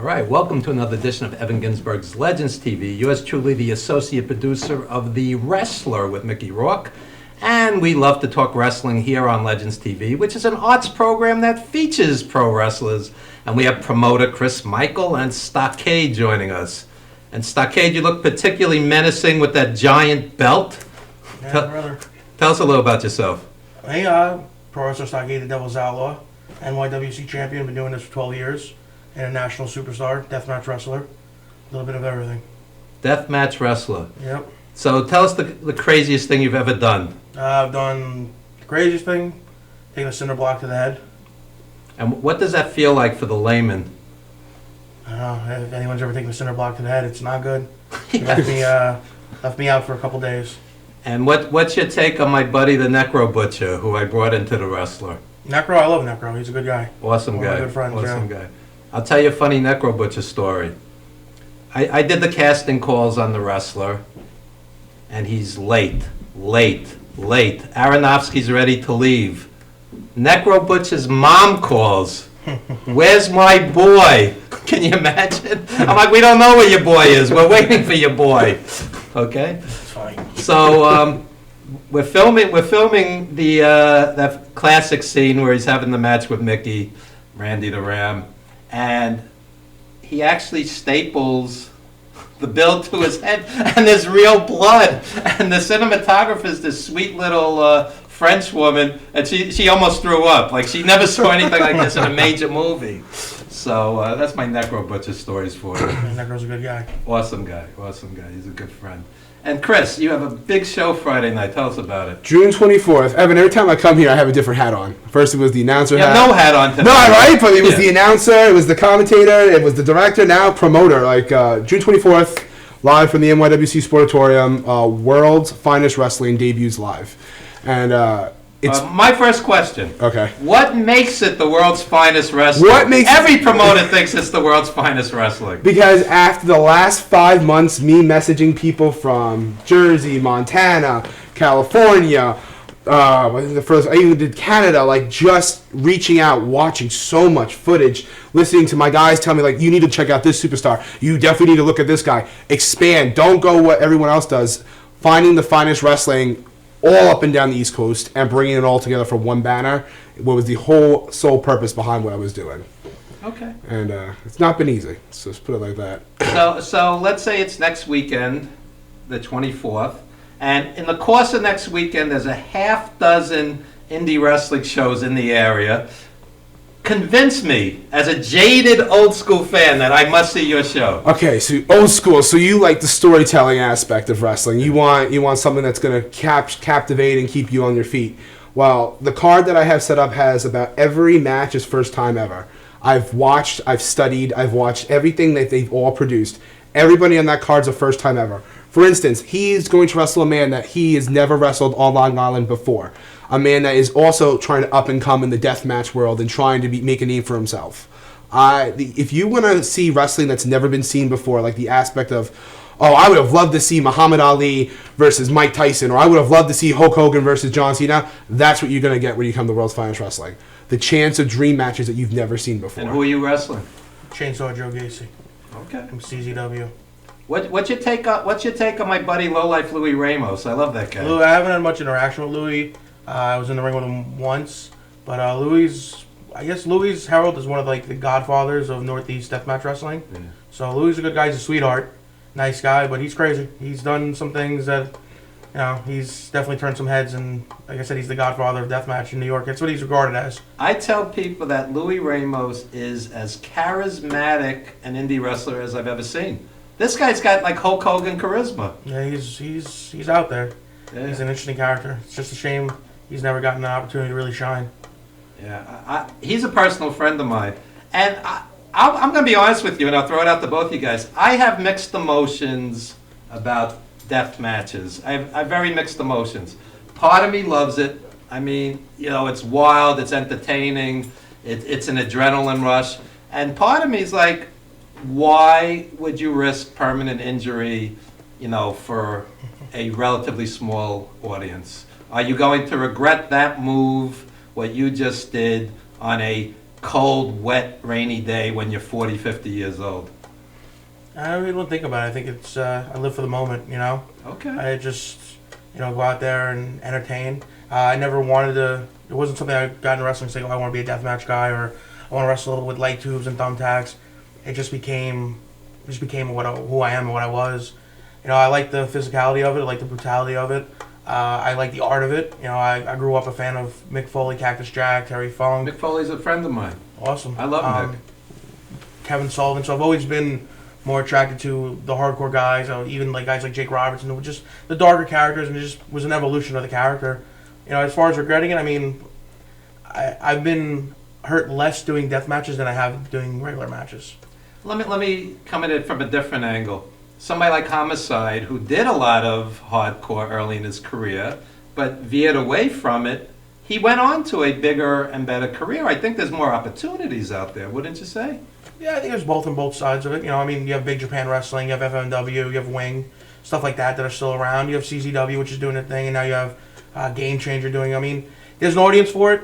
right, welcome to another edition of Evan Ginsberg's Legends TV. Yours truly, the associate producer of The Wrestler with Mickey Rourke. And we love to talk wrestling here on Legends TV, which is an arts program that features pro wrestlers. And we have promoter Chris Michael and Stockade joining us. And Stockade, you look particularly menacing with that giant belt. Yeah, brother. Tell us a little about yourself. Hey, pro wrestler Stockade, the Devil's Outlaw, NYWC champion, been doing this for 12 years. International superstar, deathmatch wrestler, a little bit of everything. Deathmatch wrestler. Yep. So tell us the craziest thing you've ever done. I've done the craziest thing, taking a cinder block to the head. And what does that feel like for the layman? I don't know, if anyone's ever taken a cinder block to the head, it's not good. It left me out for a couple days. And what's your take on my buddy, the Necro Butcher, who I brought into the wrestler? Necro, I love Necro. He's a good guy. Awesome One guy. of my good friends, Awesome yeah. guy. I'll tell you a funny Necro Butcher story. I did the casting calls on the wrestler, and he's late. Aronofsky's ready to leave. Necro Butcher's mom calls. Where's my boy? Can you imagine? I'm like, we don't know where your boy is. We're waiting for your boy. Okay? It's fine. So we're filming the that classic scene where he's having the match with Mickey, Randy the Ram, and he actually staples the bill to his head, and there's real blood. And the cinematographer's this sweet little French woman, and she almost threw up. Like, she never saw anything like this in a major movie. So that's my Necro Butcher stories for you. Necro's a good guy. Awesome guy. He's a good friend. And Chris, you have a big show Friday night. Tell us about it. June 24th. Evan, every time I come here, I have a different hat on. First, it was the announcer You hat. have no hat on today. No, right? But it was the announcer, it was the commentator, it was the director, now promoter. Like, June 24th, live from the NYWC Sportatorium, World's Finest Wrestling debuts live. And it's... my first question. Okay. What makes it the world's finest wrestling? What makes Every promoter thinks it's the world's finest wrestling. Because after the last 5 months, me messaging people from Jersey, Montana, California, I even did Canada, like just reaching out, watching so much footage, listening to my guys tell me, like, you need to check out this superstar. You definitely need to look at this guy. Expand. Don't go what everyone else does. Finding the finest wrestling all up and down the East Coast and bringing it all together for one banner. What was the whole sole purpose behind what I was doing. Okay. And it's not been easy. So let's put it like that. So let's say it's next weekend, the 24th, and in the course of next weekend, there's a half dozen indie wrestling shows in the area. Convince me, as a jaded old school fan, that I must see your show. Okay, so old school. So you like the storytelling aspect of wrestling. You want something that's going to captivate and keep you on your feet. Well, the card that I have set up has about every match is first time ever. I've watched, I've studied, I've watched everything that they've all produced. Everybody on that card's a first time ever. For instance, he's going to wrestle a man that he has never wrestled on Long Island before. A man that is also trying to up and come in the deathmatch world and trying to make a name for himself. If you want to see wrestling that's never been seen before, like the aspect of, oh, I would have loved to see Muhammad Ali versus Mike Tyson, or I would have loved to see Hulk Hogan versus John Cena, that's what you're going to get when you come to World's Finest Wrestling. The chance of dream matches that you've never seen before. And who are you wrestling? Chainsaw Joe Gacy Okay. from CZW. What's your take on my buddy Lowlife Louis Ramos? I love that guy. Louis, I haven't had much interaction with Louis. I was in the ring with him once, but I guess Louis Harold is one of the godfathers of Northeast deathmatch wrestling. Yeah. So Louis is a good guy. He's a sweetheart, nice guy, but he's crazy. He's done some things that, he's definitely turned some heads, and like I said, he's the godfather of deathmatch in New York. That's what he's regarded as. I tell people that Louis Ramos is as charismatic an indie wrestler as I've ever seen. This guy's got like Hulk Hogan charisma. Yeah, he's out there. Yeah. He's an interesting character. It's just a shame he's never gotten an opportunity to really shine. Yeah, he's a personal friend of mine. And I'm going to be honest with you, and I'll throw it out to both you guys. I have mixed emotions about death matches. I have very mixed emotions. Part of me loves it. I mean, it's wild, it's entertaining, it's an adrenaline rush. And part of me is like, why would you risk permanent injury, for a relatively small audience? Are you going to regret that move, what you just did, on a cold, wet, rainy day when you're 40, 50 years old? I really don't think about it. I think it's I live for the moment, you know. Okay. I just, go out there and entertain. I never wanted to. It wasn't something I got into wrestling saying, "Oh, I want to be a deathmatch guy," or "I want to wrestle with light tubes and thumbtacks." It just became who I am and what I was. I like the physicality of it. I like the brutality of it. I like the art of it. I grew up a fan of Mick Foley, Cactus Jack, Terry Funk. Mick Foley's a friend of mine. Awesome. I love Mick. Kevin Sullivan. So I've always been more attracted to the hardcore guys, even like guys like Jake Robertson, who were just the darker characters, and it just was an evolution of the character. As far as regretting it, I've been hurt less doing death matches than I have doing regular matches. Let me come at it from a different angle. Somebody like Homicide, who did a lot of hardcore early in his career, but veered away from it, he went on to a bigger and better career. I think there's more opportunities out there, wouldn't you say? Yeah, I think there's both on both sides of it. You have Big Japan Wrestling, you have FMW, you have Wing, stuff like that are still around. You have CZW, which is doing a thing, and now you have Game Changer doing. There's an audience for it.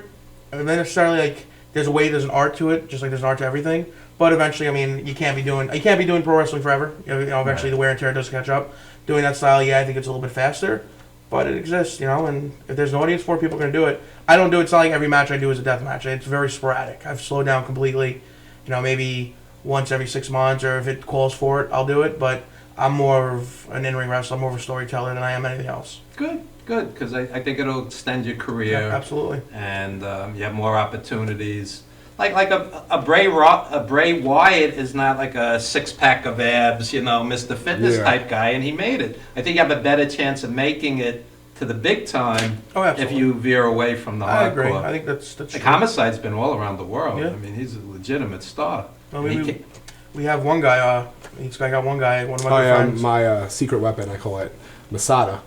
Not necessarily there's an art to it, just like there's an art to everything. But eventually, you can't be doing pro wrestling forever. Eventually the wear and tear does catch up. Doing that style, I think it's a little bit faster, but it exists. And if there's an audience for it, people are gonna do it. I don't do it. It's not like every match I do is a death match. It's very sporadic. I've slowed down completely. Maybe once every 6 months, or if it calls for it, I'll do it. But I'm more of an in-ring wrestler. I'm more of a storyteller than I am anything else. Good, because I think it'll extend your career. Yeah, absolutely. And you have more opportunities. Like a Bray Wyatt is not like a six-pack of abs, Mr. Fitness type guy, and he made it. I think you have a better chance of making it to the big time if you veer away from the hardcore. I agree. I think that's like true. Homicide's been all around the world. Yeah. He's a legitimate star. We have one guy. I got one guy. One of my good friends. My secret weapon, I call it Masada.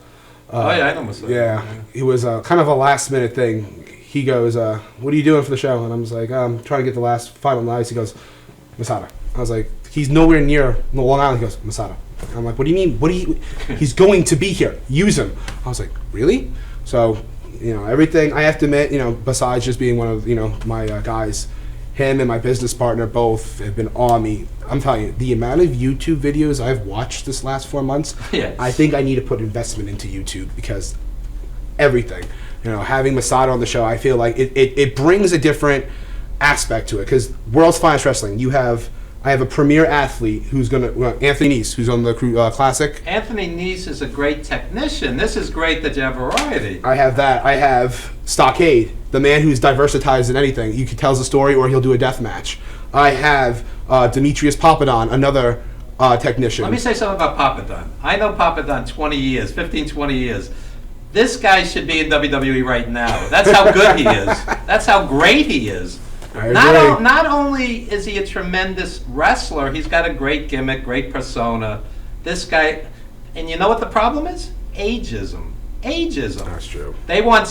I know Masada. Yeah, it was kind of a last-minute thing. He goes, "What are you doing for the show?" And I was like, "I'm trying to get the last fight on the ice." He goes, "Masada." I was like, "He's nowhere near Long Island." He goes, "Masada." I'm like, "What do you mean? He's going to be here. Use him." I was like, "Really?" So, everything I have to admit, besides just being one of my guys, him and my business partner both have been on me. I'm telling you, the amount of YouTube videos I've watched this last 4 months, yes. I think I need to put investment into YouTube because everything. Having Masada on the show, I feel like it brings a different aspect to it. Because World's Finest Wrestling, I have a premier athlete who's Anthony Nese, who's on the Classic. Anthony Nese is a great technician. This is great that you have variety. I have that. I have Stockade, the man who's diversitized in anything. You can tell a story or he'll do a death match. I have Demetrius Papadon, another technician. Let me say something about Papadon. I know Papadon 15, 20 years. This guy should be in WWE right now. That's how good he is. That's how great he is. Not only is he a tremendous wrestler, he's got a great gimmick, great persona. This guy, and you know what the problem is? Ageism. That's true. They want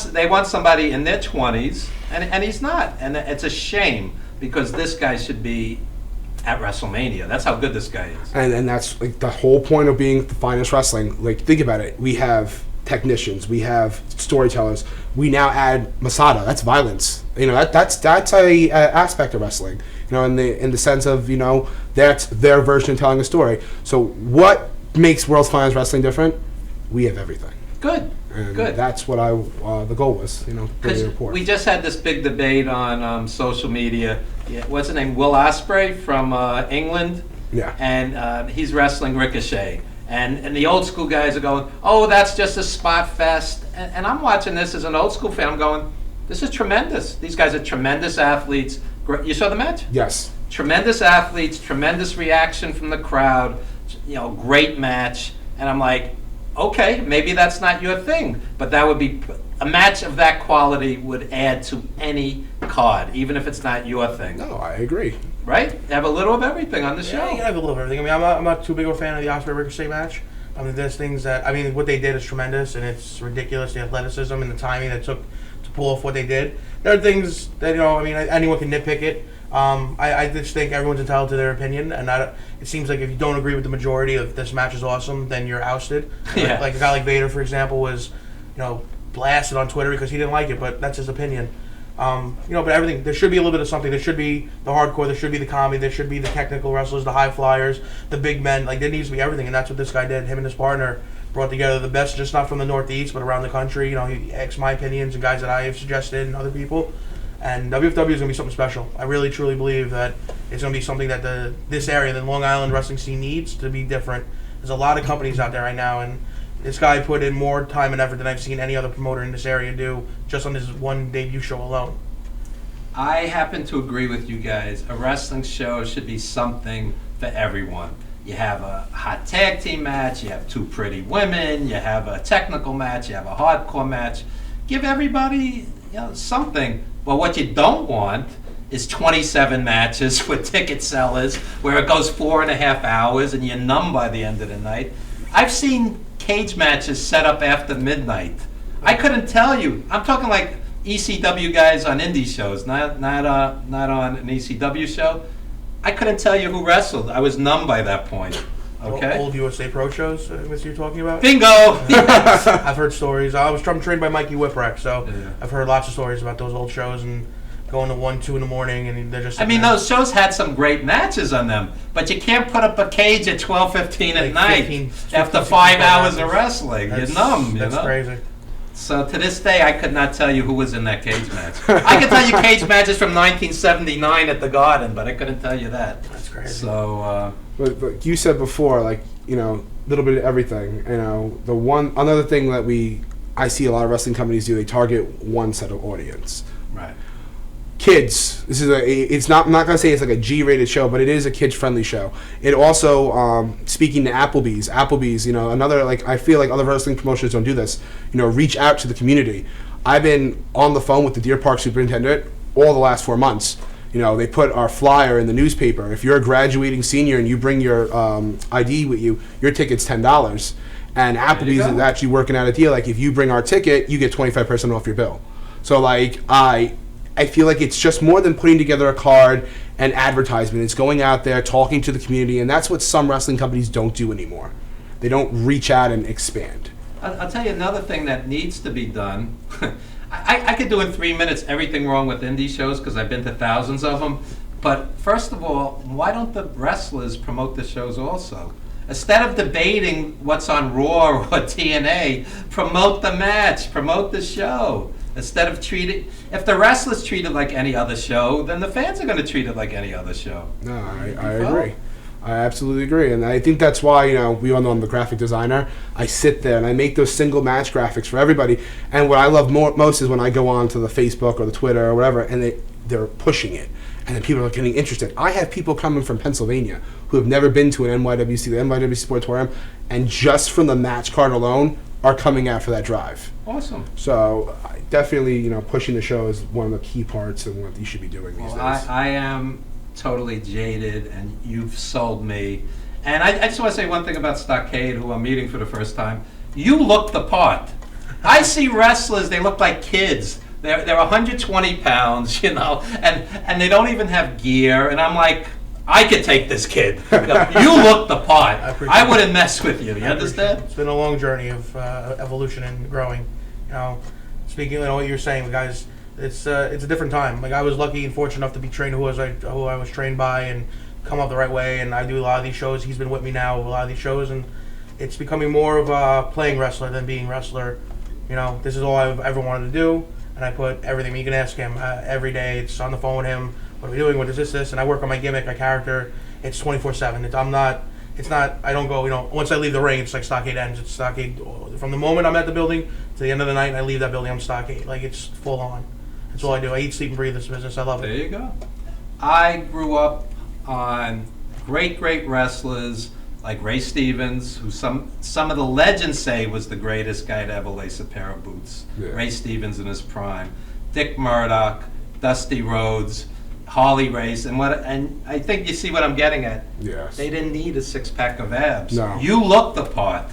somebody in their 20s, and he's not. And it's a shame because this guy should be at WrestleMania. That's how good this guy is. And that's the whole point of being the finest wrestling. Think about it. We have technicians, we have storytellers, we now add Masada. That's violence. That's a aspect of wrestling. In the sense of that's their version of telling a story. So what makes World's Finest Wrestling different? We have everything. Good. Good. That's what the goal was. Because we just had this big debate on social media. What's his name? Will Ospreay from England. Yeah. And he's wrestling Ricochet. And the old school guys are going, "Oh, that's just a spot fest." And I'm watching this as an old school fan. I'm going, "This is tremendous. These guys are tremendous athletes." You saw the match? Yes. Tremendous athletes, tremendous reaction from the crowd. Great match. And I'm like, okay, maybe that's not your thing, but that would be a match of that quality would add to any card, even if it's not your thing. No, I agree. Right? Have a little of everything on the show. Yeah, you have a little of everything. I'm not too big of a fan of the Ospreay Ricochet match. There's things that what they did is tremendous, and it's ridiculous, the athleticism and the timing that took to pull off what they did. There are things that anyone can nitpick it. I just think everyone's entitled to their opinion, and it seems like if you don't agree with the majority of this match is awesome, then you're ousted. Yeah. Like a guy like Vader, for example, was blasted on Twitter because he didn't like it, but that's his opinion. But everything, there should be a little bit of something. There should be the hardcore, there should be the comedy, there should be the technical wrestlers, the high flyers, the big men. Like, there needs to be everything, and that's what this guy did. Him and his partner brought together the best, just not from the Northeast, but around the country. He asked my opinions and guys that I have suggested and other people. And WFW is going to be something special. I really, truly believe that it's going to be something that this area, the Long Island wrestling scene, needs to be different. There's a lot of companies out there right now, and this guy put in more time and effort than I've seen any other promoter in this area do just on his one debut show alone. I happen to agree with you guys. A wrestling show should be something for everyone. You have a hot tag team match, you have 2 pretty women, you have a technical match, you have a hardcore match. Give everybody something. But what you don't want is 27 matches with ticket sellers where it goes 4.5 hours and you're numb by the end of the night. I've seen cage matches set up after midnight. I couldn't tell you. I'm talking like ECW guys on indie shows, not on an ECW show. I couldn't tell you who wrestled. I was numb by that point. Okay. Old USA Pro shows, what you're talking about? Bingo! I've heard stories. I'm trained by Mikey Whipwreck, so Yeah. I've heard lots of stories about those old shows and going to 1, 2 in the morning, and they're just. I mean, those shows had some great matches on them, but you can't put up a cage at 12:15 at night after 5 hours of wrestling. You're numb. That's crazy. So to this day, I could not tell you who was in that cage match. I could tell you cage matches from 1979 at the Garden, but I couldn't tell you that. That's crazy. So. But you said before, like, little bit of everything. Another thing that I see a lot of wrestling companies do, they target one set of audience. Right. Kids. I'm not gonna say it's like a G-rated show, but it is a kids-friendly show. It also, speaking to Applebee's, another, like, I feel like other wrestling promotions don't do this. Reach out to the community. I've been on the phone with the Deer Park superintendent all the last 4 months. They put our flyer in the newspaper. If you're a graduating senior and you bring your ID with you, your ticket's $10. And Applebee's is actually working out a deal. Like, if you bring our ticket, you get 25% off your bill. So, like, I feel like it's just more than putting together a card and advertisement. It's going out there, talking to the community, and that's what some wrestling companies don't do anymore. They don't reach out and expand. I'll tell you another thing that needs to be done. I could do in 3 minutes everything wrong with indie shows because I've been to thousands of them. But first of all, why don't the wrestlers promote the shows also? Instead of debating what's on Raw or TNA, promote the match, promote the show. Instead of if the wrestlers treat it like any other show, then the fans are going to treat it like any other show. No, I agree. I absolutely agree. And I think that's why, we all know I'm the graphic designer. I sit there and I make those single match graphics for everybody. And what I love most is when I go on to the Facebook or the Twitter or whatever, and they're pushing it. And then people are getting interested. I have people coming from Pennsylvania who have never been to an NYWC, the NYWC Sportatorium, and just from the match card alone are coming out for that drive. Awesome. So definitely, pushing the show is one of the key parts of what you should be doing these days. I am totally jaded, and you've sold me. And I just want to say one thing about Stockade, who I'm meeting for the first time. You look the part. I see wrestlers, they look like kids. They're 120 pounds, and they don't even have gear. And I'm like, I could take this kid. You look the part. I wouldn't mess with you. You understand? It's been a long journey of evolution and growing. Speaking of what you're saying, guys, it's a different time. Like, I was lucky and fortunate enough to be trained who I was trained by and come up the right way. And I do a lot of these shows. He's been with me now with a lot of these shows, and it's becoming more of a playing wrestler than being wrestler. This is all I've ever wanted to do, and I put everything. You can ask him every day. It's on the phone with him. What are we doing? What is this? And I work on my gimmick, my character. It's 24/7. It's not. I don't go. Once I leave the ring, it's like Stockade ends. It's Stockade from the moment I'm at the building to the end of the night. And I leave that building. I'm Stockade. Like, it's full on. That's all I do. I eat, sleep, and breathe this business. I love it. There you go. I grew up on great wrestlers like Ray Stevens, who some of the legends say was the greatest guy to ever lace a pair of boots. Yeah. Ray Stevens in his prime. Dick Murdoch, Dusty Rhodes, Harley Race, and I think you see what I'm getting at. Yes. They didn't need a 6-pack of abs. No. You look the part.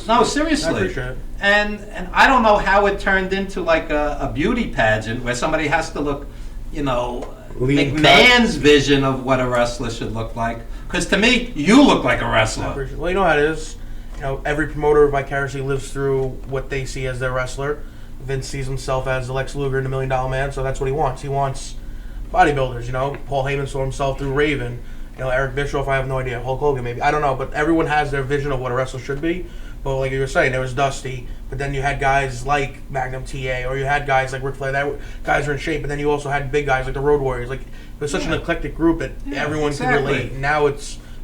No, seriously. I appreciate it. And I don't know how it turned into like a beauty pageant where somebody has to look, Lean McMahon's vision of what a wrestler should look like. Because to me, you look like a I wrestler. appreciate it. Well, you know how it is. Every promoter vicariously lives through what they see as their wrestler. Vince sees himself as the Lex Luger and the $1 Million Man, so that's what he wants. He wants bodybuilders, Paul Heyman saw himself through Raven. Eric Bischoff, I have no idea. Hulk Hogan, maybe. I don't know, but everyone has their vision of what a wrestler should be. But like you were saying, there was Dusty, but then you had guys like Magnum TA, or you had guys like Ric Flair. Guys were in shape, but then you also had big guys like the Road Warriors. Like, it was such an eclectic group that everyone could relate. Now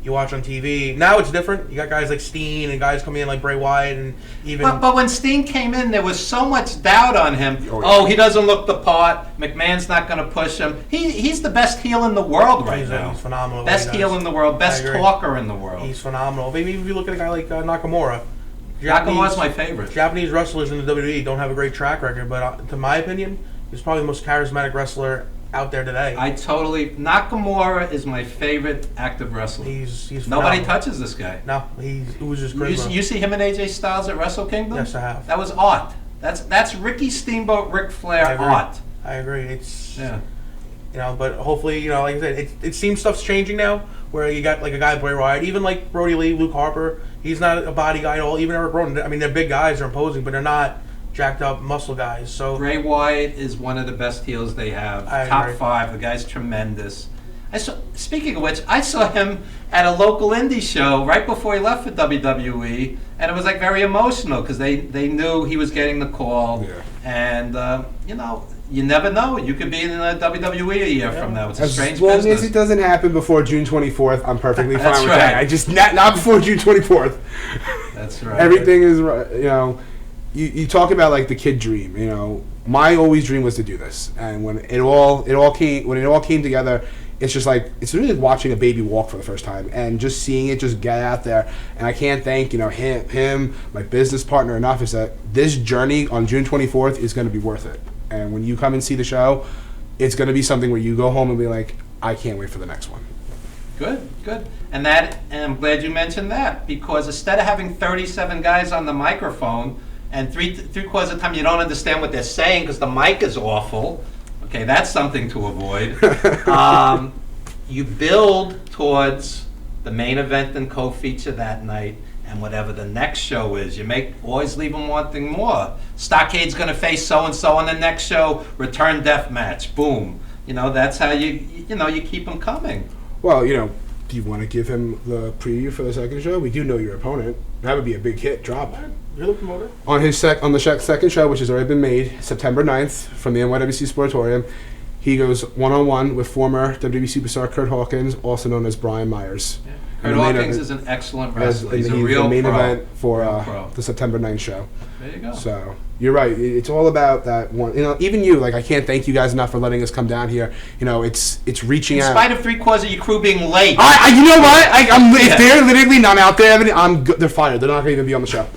you watch on TV. Now it's different. You got guys like Steen and guys coming in like Bray Wyatt and even. But when Steen came in, there was so much doubt on him. He doesn't look the part. McMahon's not going to push him. He's the best heel in the world right now. He's phenomenal. Best heel in the world. Best talker in the world. He's phenomenal. Maybe if you look at a guy like Nakamura. Nakamura's my favorite. Japanese wrestlers in the WWE don't have a great track record, but to my opinion, he's probably the most charismatic wrestler out there today. Nakamura is my favorite active wrestler. He's Nobody touches this guy. No, he oozes charisma. You see him and AJ Styles at Wrestle Kingdom? Yes, I have. That was art. That's Ricky Steamboat, Ric Flair art. I agree. But hopefully, like I said, it seems stuff's changing now. Where you got like a guy like Bray Wyatt, even like Brody Lee, Luke Harper. He's not a body guy at all. Even Eric Rowan. I mean, they're big guys, they're imposing, but they're not jacked up muscle guys. So Bray Wyatt is one of the best heels they have. Top 5. The guy's tremendous. Speaking of which, I saw him at a local indie show right before he left for WWE, and it was like very emotional because they knew he was getting the call, and you never know. You could be in the WWE a year from now. It's a strange business. As long as it doesn't happen before June 24th, I'm perfectly fine with right. that. I just not before June 24th. That's right. Everything is right. You talk about like the kid dream. My always dream was to do this, and when it all came together, it's just like it's really like watching a baby walk for the first time, and just seeing it just get out there. And I can't thank him, my business partner enough. Is that this journey on June 24th is going to be worth it. And when you come and see the show, it's going to be something where you go home and be like, I can't wait for the next one. Good. And I'm glad you mentioned that, because instead of having 37 guys on the microphone and three-quarters of the time you don't understand what they're saying because the mic is awful, okay, that's something to avoid. You build towards the main event and co-feature that night, and whatever the next show is, always leave them wanting more. Stockade's going to face so-and-so on the next show, return death match, boom. That's how you keep them coming. Well, do you want to give him the preview for the second show? We do know your opponent. That would be a big hit drop. You're the promoter. On the second show, which has already been made, September 9th, from the NYWC Sportatorium, he goes one-on-one with former WWE superstar Kurt Hawkins, also known as Brian Myers. Yeah. Kurt Hawkins is an excellent wrestler. He's a the real main pro. event for the September 9th show. There you go. So you're right. It's all about that one. Even you, I can't thank you guys enough for letting us come down here. It's reaching out. In spite of three-quarters of your crew being late. You know what? If they're literally not out there, they're fired. They're not going to even be on the show.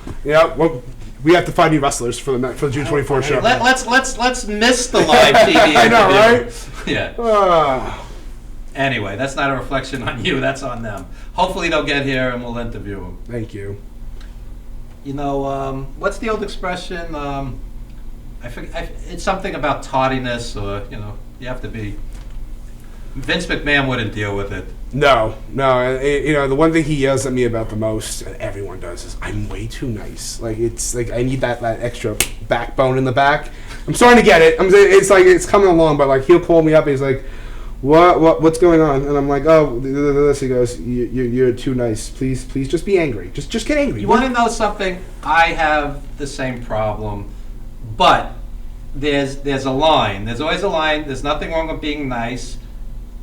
We have to find new wrestlers for the June 24th show. Let's miss the live TV. I know, right? Yeah. Anyway, that's not a reflection on you. That's on them. Hopefully they'll get here and we'll interview them. Thank you. What's the old expression? It's something about tardiness, or you have to be. Vince McMahon wouldn't deal with it. No. The one thing he yells at me about the most, and everyone does, is I'm way too nice. It's like I need that extra backbone in the back. I'm starting to get it. It's coming along, but he'll call me up and he's like, what's going on? And I'm like, oh, this. He goes, you're too nice. Please just be angry. Just get angry. You want to know something? I have the same problem, but there's a line. There's always a line. There's nothing wrong with being nice.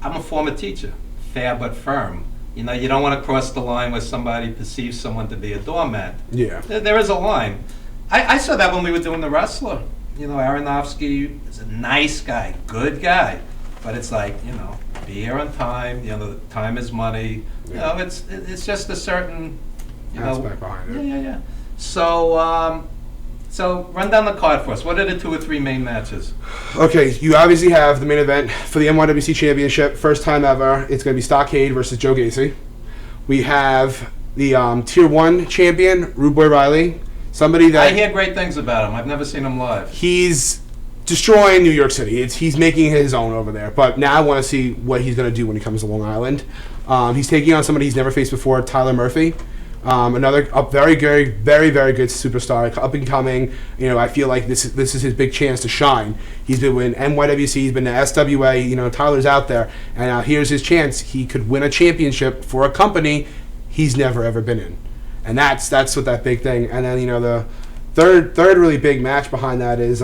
I'm a former teacher, fair but firm. You don't want to cross the line where somebody perceives someone to be a doormat. Yeah. There is a line. I saw that when we were doing The Wrestler. Aronofsky is a nice guy, good guy. But it's be here on time. The time is money. Yeah. It's just a certain aspect behind it. Yeah. So run down the card for us. What are the 2 or 3 main matches? Okay, you obviously have the main event for the NYWC Championship, first time ever. It's going to be Stockade versus Joe Gacy. We have the Tier 1 champion, Rude Boy Riley. Somebody that I hear great things about him. I've never seen him live. He's destroying New York City. He's making his own over there. But now I want to see what he's going to do when he comes to Long Island. He's taking on somebody he's never faced before, Tyler Murphy. A very good superstar, up and coming. I feel like this is his big chance to shine. He's been in NYWC, he's been to SWA. Tyler's out there, and now here's his chance. He could win a championship for a company he's never ever been in, and that's what that big thing. And then the third really big match behind that is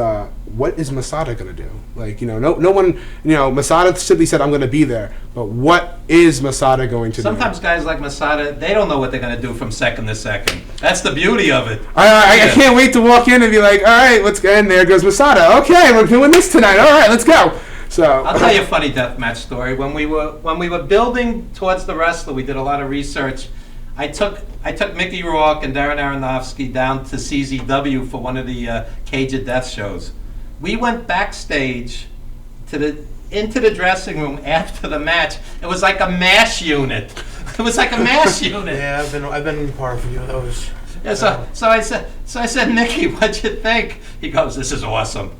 what is Masada going to do? No one, Masada simply said, I'm going to be there. But what is Masada going to do? Sometimes guys like Masada, they don't know what they're going to do from second to second. That's the beauty of it. I can't wait to walk in and be like, all right, let's go. And there goes Masada. Okay, we're doing this tonight. All right, let's go. So I'll tell you a funny deathmatch story. When we were building towards the wrestler, we did a lot of research. I took Mickey Rourke and Darren Aronofsky down to CZW for one of the Cage of Death shows. We went backstage into the dressing room after the match. It was like a MASH unit. It was like a MASH unit. Yeah, I've been part of a few of those. Yeah, so I said, Mickey, what'd you think? He goes, this is awesome.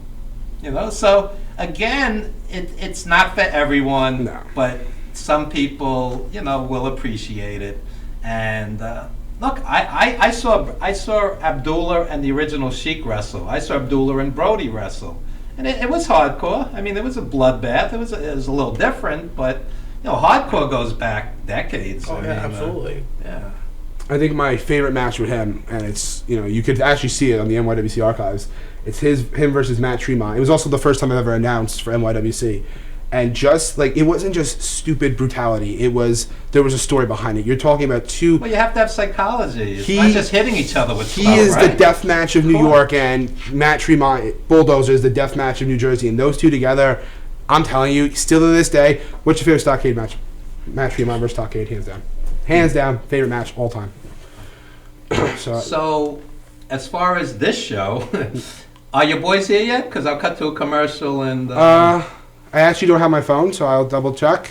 So again, it's not for everyone, but some people, will appreciate it. And look, I saw Abdullah and the original Sheik wrestle. I saw Abdullah and Brody wrestle, and it was hardcore. I mean, it was a bloodbath. It was a little different, but hardcore goes back decades. Oh, absolutely. Yeah. I think my favorite match with him, and it's you could actually see it on the NYWC archives. It's him versus Matt Tremont. It was also the first time I've ever announced for NYWC. And just it wasn't just stupid brutality. There was a story behind it. You're talking about two. Well, you have to have psychology. It's not just hitting each other with stuff, He is right? the death match of New York, and Matt Tremont, Bulldozer, is the death match of New Jersey. And those two together, I'm telling you, still to this day, what's your favorite Stockade match? Matt Tremont versus Stockade, hands down. Hands down, favorite match all time. So, as far as this show, are your boys here yet? Because I'll cut to a commercial and. I actually don't have my phone, so I'll double check.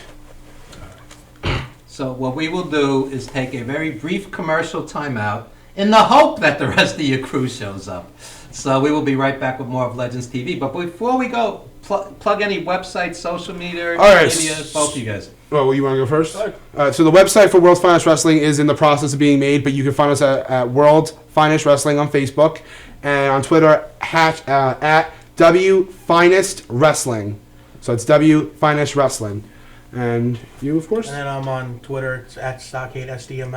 So what we will do is take a very brief commercial timeout in the hope that the rest of your crew shows up. So we will be right back with more of Legends TV. But before we go, plug any websites, social media, all right. media, both of you guys. Well, you want to go first? So the website for World's Finest Wrestling is in the process of being made, but you can find us at World's Finest Wrestling on Facebook and on Twitter at WFinest Wrestling. So it's WFinest Wrestling. And you, of course? And then I'm on Twitter. It's at Stockade SDMF.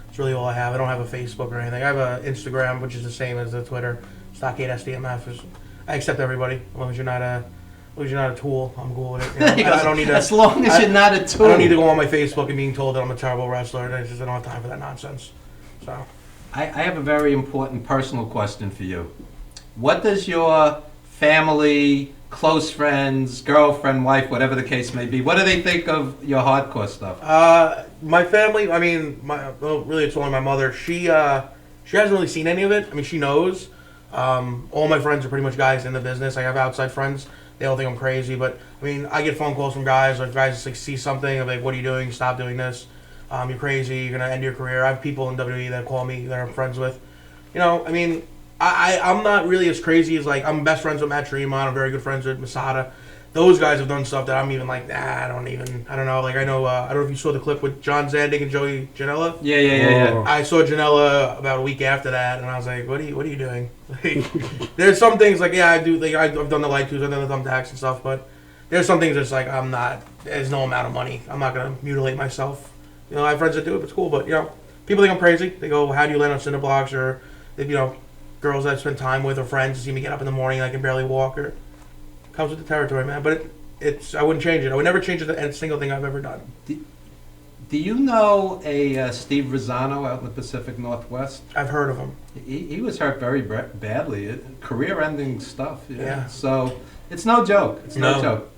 That's really all I have. I don't have a Facebook or anything. I have an Instagram, which is the same as the Twitter. Stockade SDMF. I accept everybody. As long as you're not a tool, I'm cool with it. I don't need to. As long as you're not a tool. I don't need to go on my Facebook and being told that I'm a terrible wrestler. I don't have time for that nonsense. So. I have a very important personal question for you. What does your family, close friends, girlfriend, wife, whatever the case may be, what do they think of your hardcore stuff? My family, really it's only my mother. She hasn't really seen any of it. I mean, she knows. All my friends are pretty much guys in the business. I have outside friends. They all think I'm crazy, but I mean, I get phone calls from guys, like guys see something, I'm like, what are you doing? Stop doing this. You're crazy. You're going to end your career. I have people in WWE that call me that I'm friends with. I'm not really as crazy as, I'm best friends with Matt Tremont. I'm very good friends with Masada. Those guys have done stuff that I'm even like, I don't know. I know, I don't know if you saw the clip with John Zandig and Joey Janela. Yeah. I saw Janela about a week after that, and I was like, what are you doing? There's some things, I do, I've done the light twos, I've done the thumbtacks and stuff, but there's some things that's there's no amount of money. I'm not going to mutilate myself. I have friends that do it, it's cool, but, people think I'm crazy. They go, how do you land on cinder blocks? Or, girls that I spend time with or friends see me get up in the morning and I can barely walk. Or comes with the territory, man. But I wouldn't change it. I would never change a single thing I've ever done. Do you know a Steve Rosano out in the Pacific Northwest? I've heard of him. He was hurt very badly. Career-ending stuff. Yeah. So it's no joke. No joke.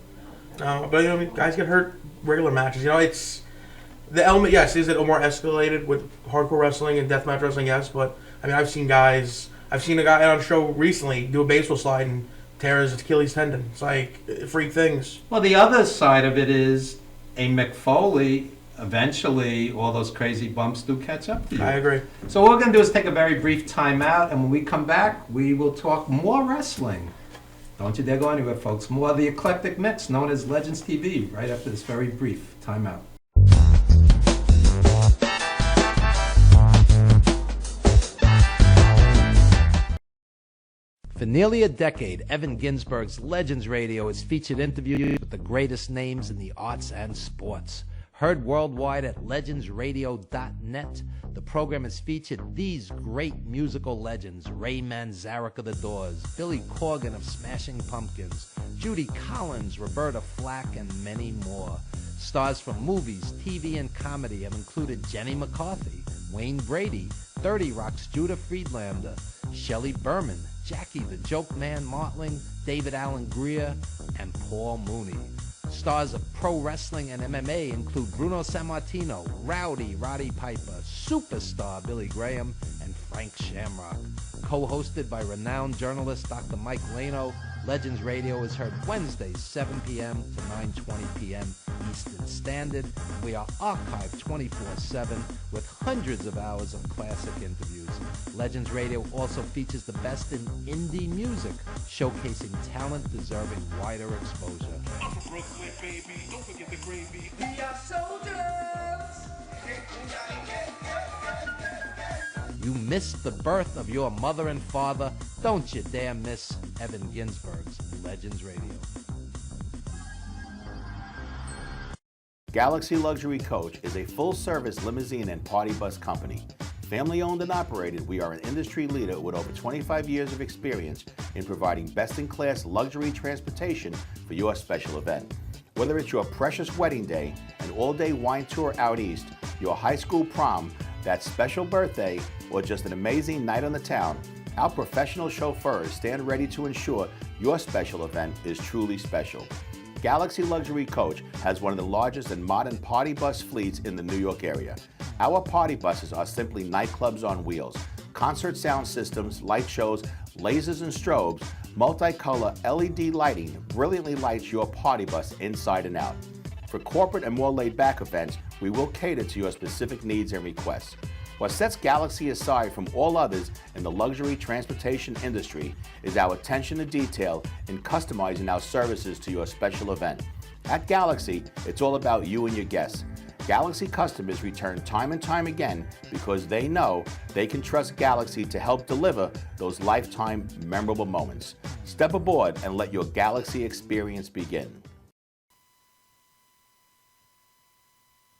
No, but guys get hurt regular matches. It's the element. Yes, is it more escalated with hardcore wrestling and deathmatch wrestling? Yes, but I've seen a guy on a show recently do a baseball slide and tear his Achilles tendon. It's freak things. Well, the other side of it is a Mick Foley. Eventually, all those crazy bumps do catch up to you. I agree. So what we're going to do is take a very brief time out, and when we come back, we will talk more wrestling. Don't you dare go anywhere, folks. More of the eclectic mix known as Legends TV right after this very brief time out. For nearly a decade, Evan Ginsberg's Legends Radio has featured interviews with the greatest names in the arts and sports. Heard worldwide at legendsradio.net, the program has featured these great musical legends: Ray Manzarek of The Doors, Billy Corgan of Smashing Pumpkins, Judy Collins, Roberta Flack, and many more. Stars from movies, TV, and comedy have included Jenny McCarthy, Wayne Brady, 30 Rock's Judah Friedlander, Shelley Berman, Jackie the Joke Man Martling, David Allen Greer, and Paul Mooney. Stars of pro wrestling and MMA include Bruno Sammartino, Rowdy Roddy Piper, Superstar Billy Graham, and Frank Shamrock. Co-hosted by renowned journalist Dr. Mike Lano, Legends Radio is heard Wednesdays 7 p.m. to 9:20 p.m. Eastern Standard. We are archived 24/7 with hundreds of hours of classic interviews. Legends Radio also features the best in indie music, showcasing talent deserving wider exposure. I'm from Brooklyn, baby. Don't forget the gravy. We are soldiers. You missed the birth of your mother and father. Don't you dare miss Evan Ginsberg's Legends Radio. Galaxy Luxury Coach is a full-service limousine and party bus company. Family-owned and operated, we are an industry leader with over 25 years of experience in providing best-in-class luxury transportation for your special event. Whether it's your precious wedding day, an all-day wine tour out east, your high school prom, that special birthday, or just an amazing night on the town, our professional chauffeurs stand ready to ensure your special event is truly special. Galaxy Luxury Coach has one of the largest and modern party bus fleets in the New York area. Our party buses are simply nightclubs on wheels. Concert sound systems, light shows, lasers and strobes, multicolor LED lighting brilliantly lights your party bus inside and out. For corporate and more laid-back events, we will cater to your specific needs and requests. What sets Galaxy aside from all others in the luxury transportation industry is our attention to detail in customizing our services to your special event. At Galaxy, it's all about you and your guests. Galaxy customers return time and time again because they know they can trust Galaxy to help deliver those lifetime memorable moments. Step aboard and let your Galaxy experience begin.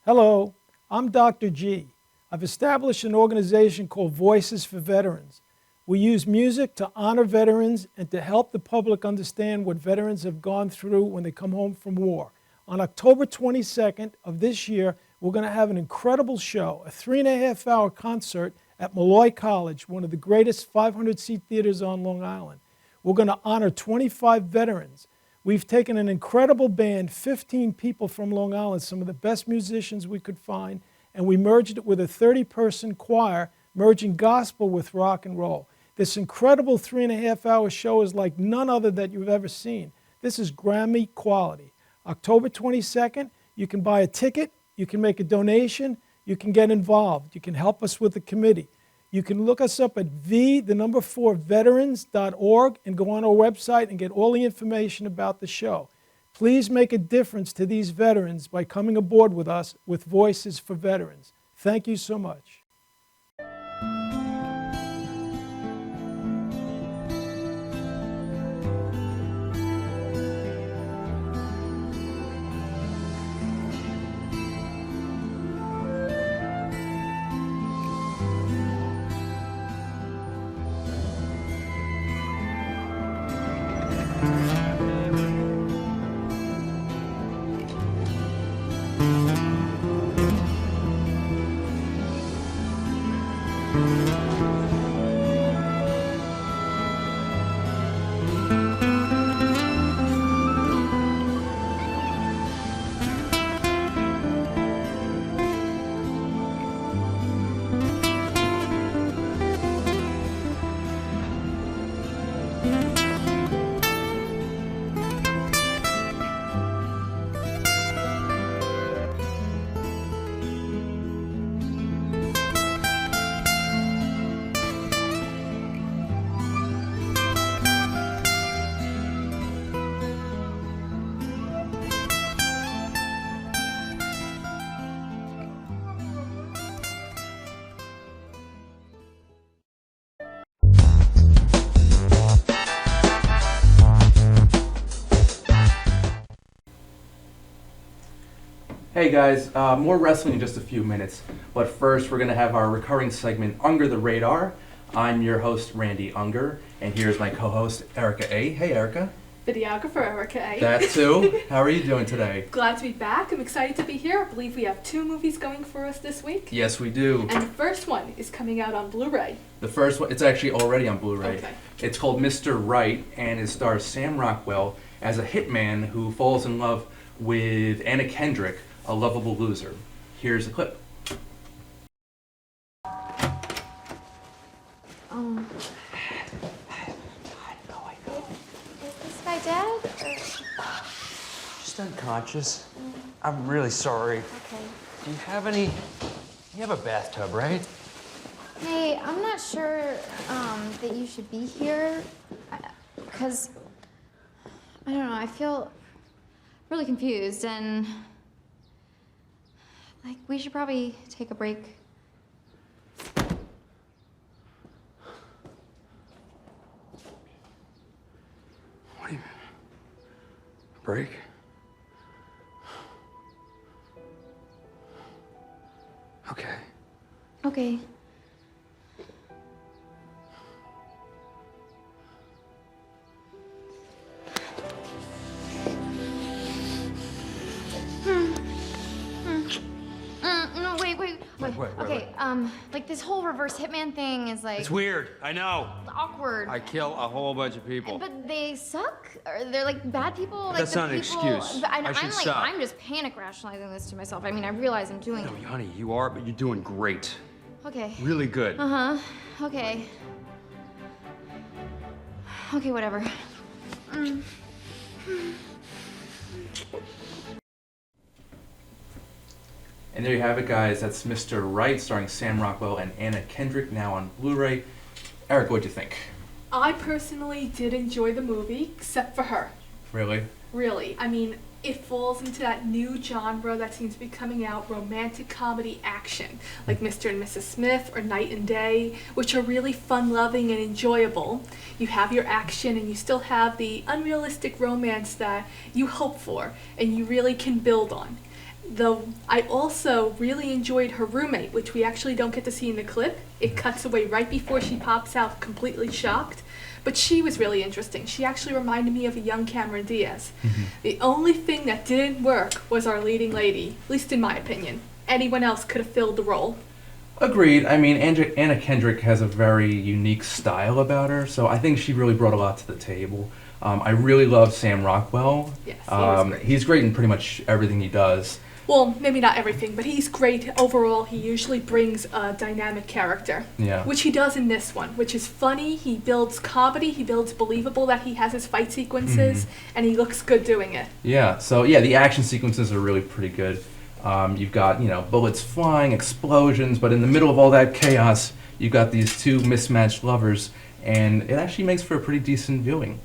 Hello, I'm Dr. G. I've established an organization called Voices for Veterans. We use music to honor veterans and to help the public understand what veterans have gone through when they come home from war. On October 22nd of this year, we're going to have an incredible show, a 3.5-hour concert at Malloy College, one of the greatest 500-seat theaters on Long Island. We're going to honor 25 veterans. We've taken an incredible band, 15 people from Long Island, some of the best musicians we could find, and we merged it with a 30-person choir, merging gospel with rock and roll. This incredible 3.5-hour show is like none other that you've ever seen. This is Grammy quality. October 22nd, you can buy a ticket, you can make a donation, you can get involved, you can help us with the committee. You can look us up at v4veterans.org and go on our website and get all the information about the show. Please make a difference to these veterans by coming aboard with us with Voices for Veterans. Thank you so much. Hey guys, more wrestling in just a few minutes, but first we're going to have our recurring segment, Unger the Radar. I'm your host, Randy Unger, and here's my co-host, Erica A. Hey Erica. Videographer Erica A. That too. How are you doing today? Glad to be back. I'm excited to be here. I believe we have 2 movies going for us this week. Yes, we do. And the first one is coming out on Blu-ray. The first one, it's actually already on Blu-ray. Okay. It's called Mr. Right, and it stars Sam Rockwell as a hitman who falls in love with Anna Kendrick, a lovable loser. Here's a clip. Is this guy dead? Just unconscious. I'm really sorry. Okay. Do you have any... You have a bathtub, right? Hey, I'm not sure that you should be here, because I don't know. I feel really confused, and like we should probably take a break. What do you mean? Break? Okay. Okay. No, wait. Okay, like this whole reverse hitman thing is like... It's weird. I know. Awkward. I kill a whole bunch of people. But they suck? Or they're like bad people? Like That's the not an people... excuse. But I should stop. I'm just panic rationalizing this to myself. I mean, I realize I'm doing No, honey, you are, but you're doing great. Okay. Really good. Okay. Okay, whatever. And there you have it, guys. That's Mr. Right, starring Sam Rockwell and Anna Kendrick, now on Blu-ray. Eric, what'd you think? I personally did enjoy the movie, except for her. Really? Really. I mean, it falls into that new genre that seems to be coming out, romantic comedy action, like Mr. and Mrs. Smith or Night and Day, which are really fun-loving and enjoyable. You have your action and you still have the unrealistic romance that you hope for and you really can build on. Though I also really enjoyed her roommate, which we actually don't get to see in the clip. It cuts away right before she pops out completely shocked. But she was really interesting. She actually reminded me of a young Cameron Diaz. The only thing that didn't work was our leading lady, at least in my opinion. Anyone else could have filled the role. Agreed. I mean, Anna Kendrick has a very unique style about her, so I think she really brought a lot to the table. I really love Sam Rockwell. Yes, he was great. He's great in pretty much everything he does. Well, maybe not everything, but he's great overall. He usually brings a dynamic character, which he does in this one, which is funny. He builds comedy. He builds believable that he has his fight sequences, and he looks good doing it. Yeah, so yeah, the action sequences are really pretty good. You've got, bullets flying, explosions, but in the middle of all that chaos, you've got these 2 mismatched lovers, and it actually makes for a pretty decent viewing.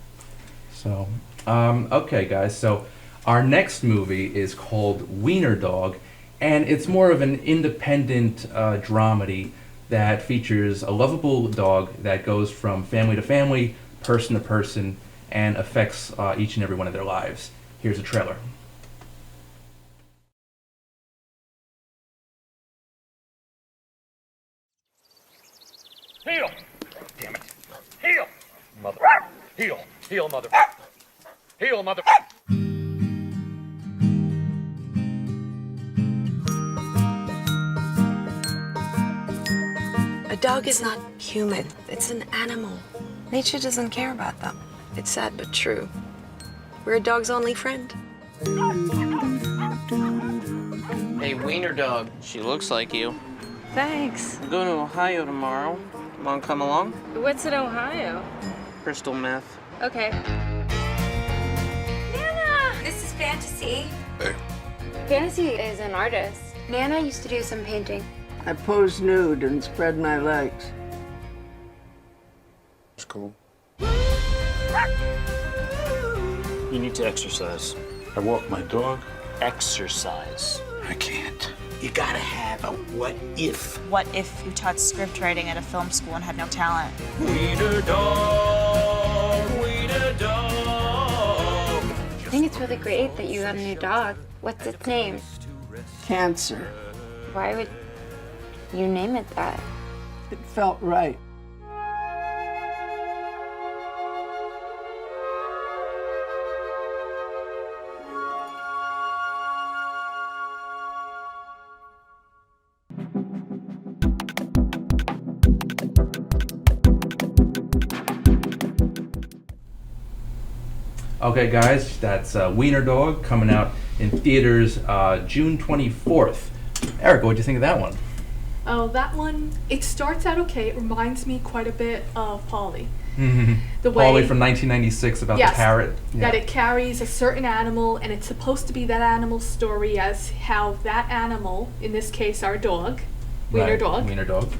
So, okay, guys, so our next movie is called Wiener Dog, and it's more of an independent dramedy that features a lovable dog that goes from family to family, person to person, and affects each and every one of their lives. Here's a trailer. Heel! Damn it. Heel! Mother. Heel. Heel, mother. Heel, mother. A dog is not human. It's an animal. Nature doesn't care about them. It's sad but true. We're a dog's only friend. Hey, Wiener Dog. She looks like you. Thanks. I'm going to Ohio tomorrow. Want to come along? What's in Ohio? Crystal meth. Okay. Nana! This is Fantasy. Hey. Fantasy is an artist. Nana used to do some painting. I pose nude and spread my legs. It's cool. You need to exercise. I walk my dog. Exercise. I can't. You gotta have a what if. What if you taught script writing at a film school and had no talent? Wiener Dog, Wiener Dog. I think it's really great that you got a new dog. What's its name? Cancer. Why would you name it that? It felt right. Okay, guys, that's Wiener Dog coming out in theaters June 24th. Erica, what'd you think of that one? Oh, that one, it starts out okay. It reminds me quite a bit of Polly. The way, Polly from 1996 about yes, the parrot. That it carries a certain animal, and it's supposed to be that animal's story as how that animal, in this case our dog, Wiener Right, Dog, Wiener Dog.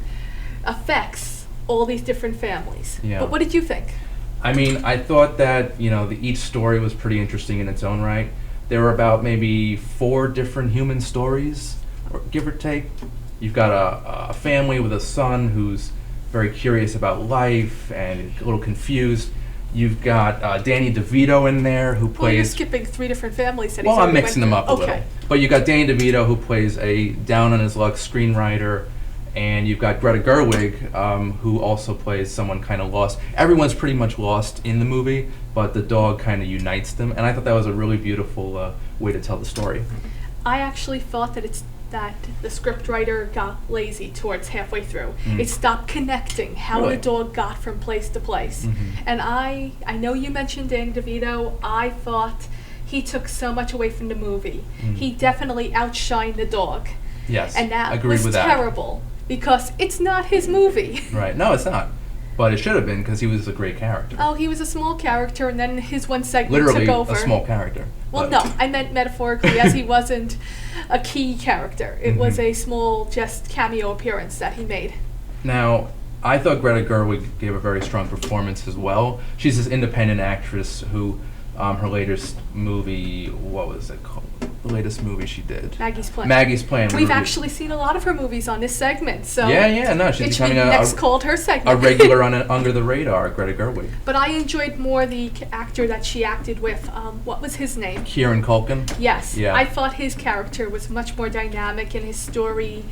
affects all these different families. Yeah. But what did you think? I mean, I thought that, each story was pretty interesting in its own right. There were about maybe 4 different human stories, or give or take. You've got a family with a son who's very curious about life and a little confused. You've got Danny DeVito in there who Well, you're plays... skipping 3 different families that he's Well, I'm already mixing went them up through. a little. But you got Danny DeVito who plays a down-on-his-luck screenwriter, and you've got Greta Gerwig, who also plays someone kind of lost. Everyone's pretty much lost in the movie, but the dog kind of unites them, and I thought that was a really beautiful way to tell the story. I actually thought that the scriptwriter got lazy towards halfway through. It stopped connecting how Really? the dog got from place to place. And I know you mentioned Danny DeVito. I thought he took so much away from the movie. He definitely outshined the dog. Yes, And that agreed was with that. terrible because it's not his movie. Right, no, it's not. But it should have been because he was a great character. Oh, he was a small character, and then his one segment Literally took over. a small character. Well, but- no, I meant metaphorically, as he wasn't a key character. It was a small, just cameo appearance that he made. Now, I thought Greta Gerwig gave a very strong performance as well. She's this independent actress who, her latest movie, what was it called? The latest movie she did. Maggie's Plan. Maggie's Plan. We've actually seen a lot of her movies on this segment, so Yeah, no, she's it should be becoming next called her segment. a regular on Under the Radar, Greta Gerwig. But I enjoyed more the actor that she acted with. What was his name? Kieran Culkin. Yes, Yeah. I thought his character was much more dynamic in his story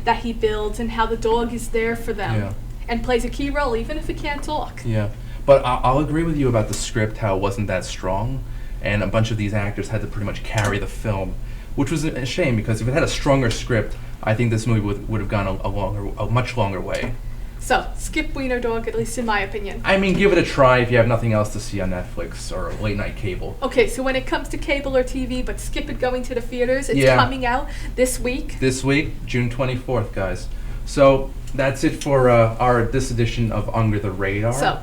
that he builds and how the dog is there for them Yeah. and plays a key role, even if it can't talk. Yeah, but I'll agree with you about the script, how it wasn't that strong, and a bunch of these actors had to pretty much carry the film, which was a shame because if it had a stronger script, I think this movie would have gone a much longer way. So, skip Wiener Dog, at least in my opinion. I mean, give it a try if you have nothing else to see on Netflix or late night cable. Okay, so when it comes to cable or TV, but skip it going to the theaters, it's Yeah. coming out this week. This week, June 24th, guys. So that's it for this edition of Under the Radar. So,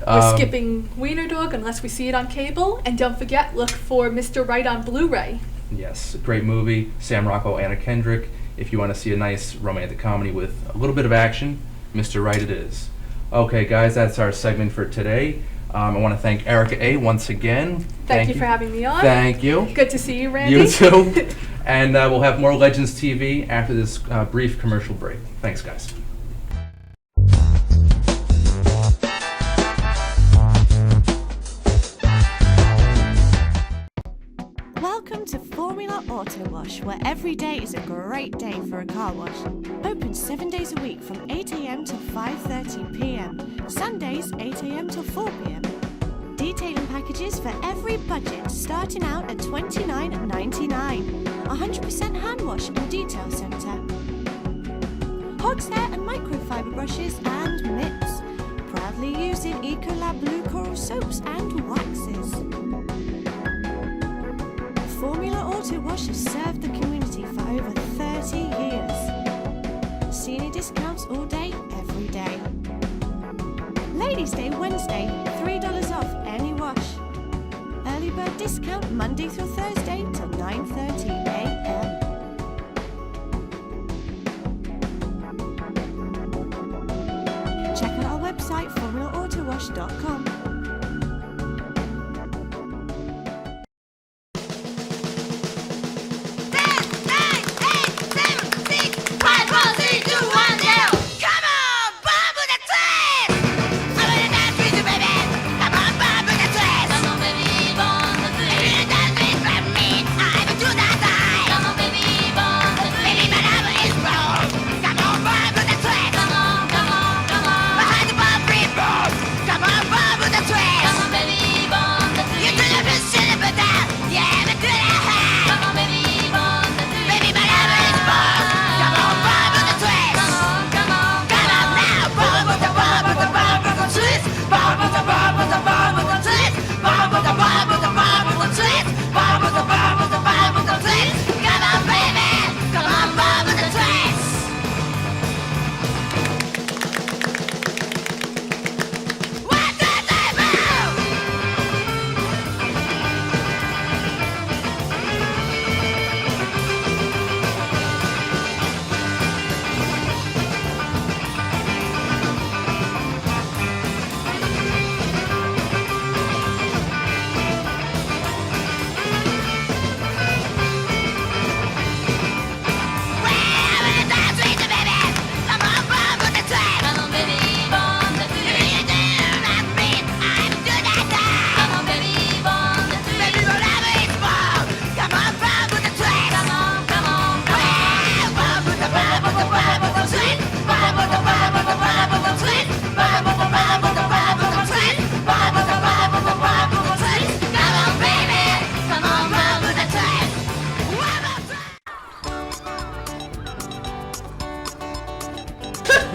we're skipping Wiener Dog unless we see it on cable. And don't forget, look for Mr. Right on Blu-ray. Yes, great movie. Sam Rockwell, Anna Kendrick. If you want to see a nice romantic comedy with a little bit of action, Mr. Right it is. Okay, guys, that's our segment for today. I want to thank Erica A. once again. Thank you for having me on. Thank you. Good to see you, Randy. You too. And we'll have more Legends TV after this brief commercial break. Thanks, guys. Welcome to Formula Auto Wash, where every day is a great day for a car wash. Open 7 days a week from 8 a.m. till 5:30 p.m. Sundays 8 a.m. till 4 p.m. Detailing packages for every budget, starting out at $29.99. 100% hand wash and detail centre. Hogshair and microfiber brushes and mitts. Proudly using Ecolab Blue Coral soaps and waxes. Formula Auto Wash has served the community for over 30 years. Senior discounts all day, every day. Ladies' Day Wednesday, $3 off any wash. Early bird discount Monday through Thursday till 9:30 a.m. Check out our website, formulaautowash.com.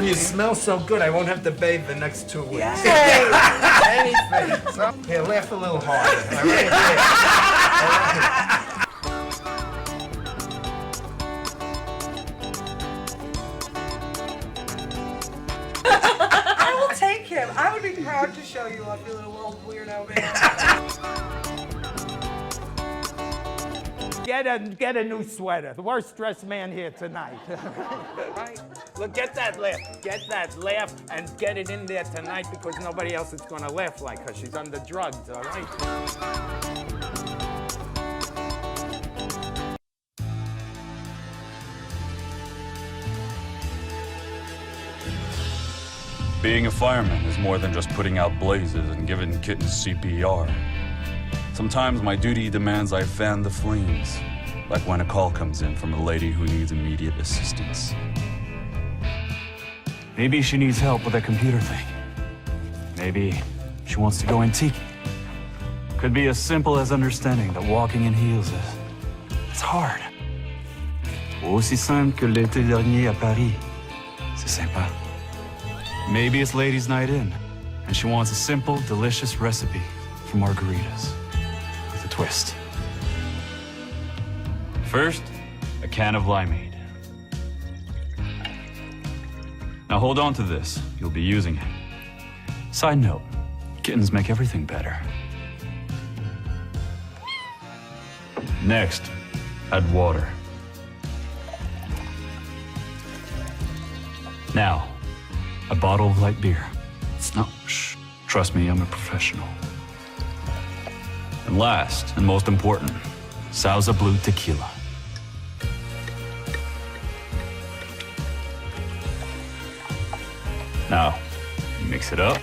You smell so good, I won't have to bathe the next 2 weeks. Anything. So, here, laugh a little harder. All right? I will take him. I would be proud to show you off, you little old weirdo man. Get a new sweater. The worst dressed man here tonight. Right? Look, get that laugh, and get it in there tonight because nobody else is gonna laugh like her. She's under drugs, all right? Being a fireman is more than just putting out blazes and giving kittens CPR. Sometimes my duty demands I fan the flames, like when a call comes in from a lady who needs immediate assistance. Maybe she needs help with a computer thing. Maybe she wants to go antique. Could be as simple as understanding that walking in heels it's hard. Aussi simple que l'été dernier à Paris. C'est sympa. Maybe it's ladies' night in, and she wants a simple, delicious recipe for margaritas with a twist. First, a can of limeade. Now hold on to this. You'll be using it. Side note, kittens make everything better. Next, add water. Now, a bottle of light beer. No, shh. Trust me, I'm a professional. And last, and most important, Sauza Blue Tequila. Now, mix it up.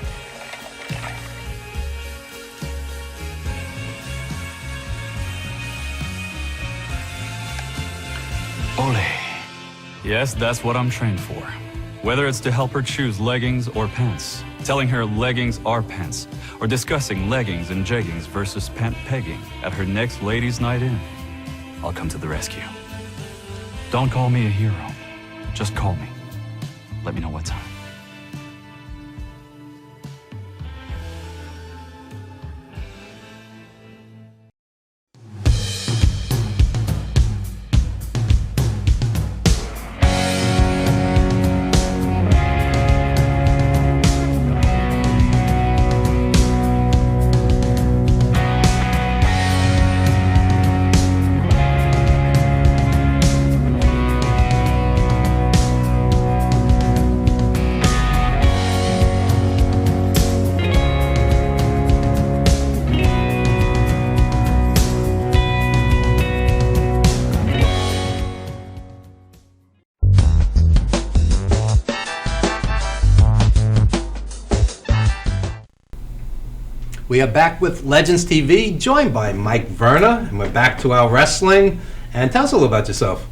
Ole. Yes, that's what I'm trained for. Whether it's to help her choose leggings or pants, telling her leggings are pants, or discussing leggings and jeggings versus pant pegging at her next ladies' night in, I'll come to the rescue. Don't call me a hero. Just call me. Let me know what time. We are back with Legends TV, joined by Mike Verna, and we're back to our wrestling. And tell us a little about yourself.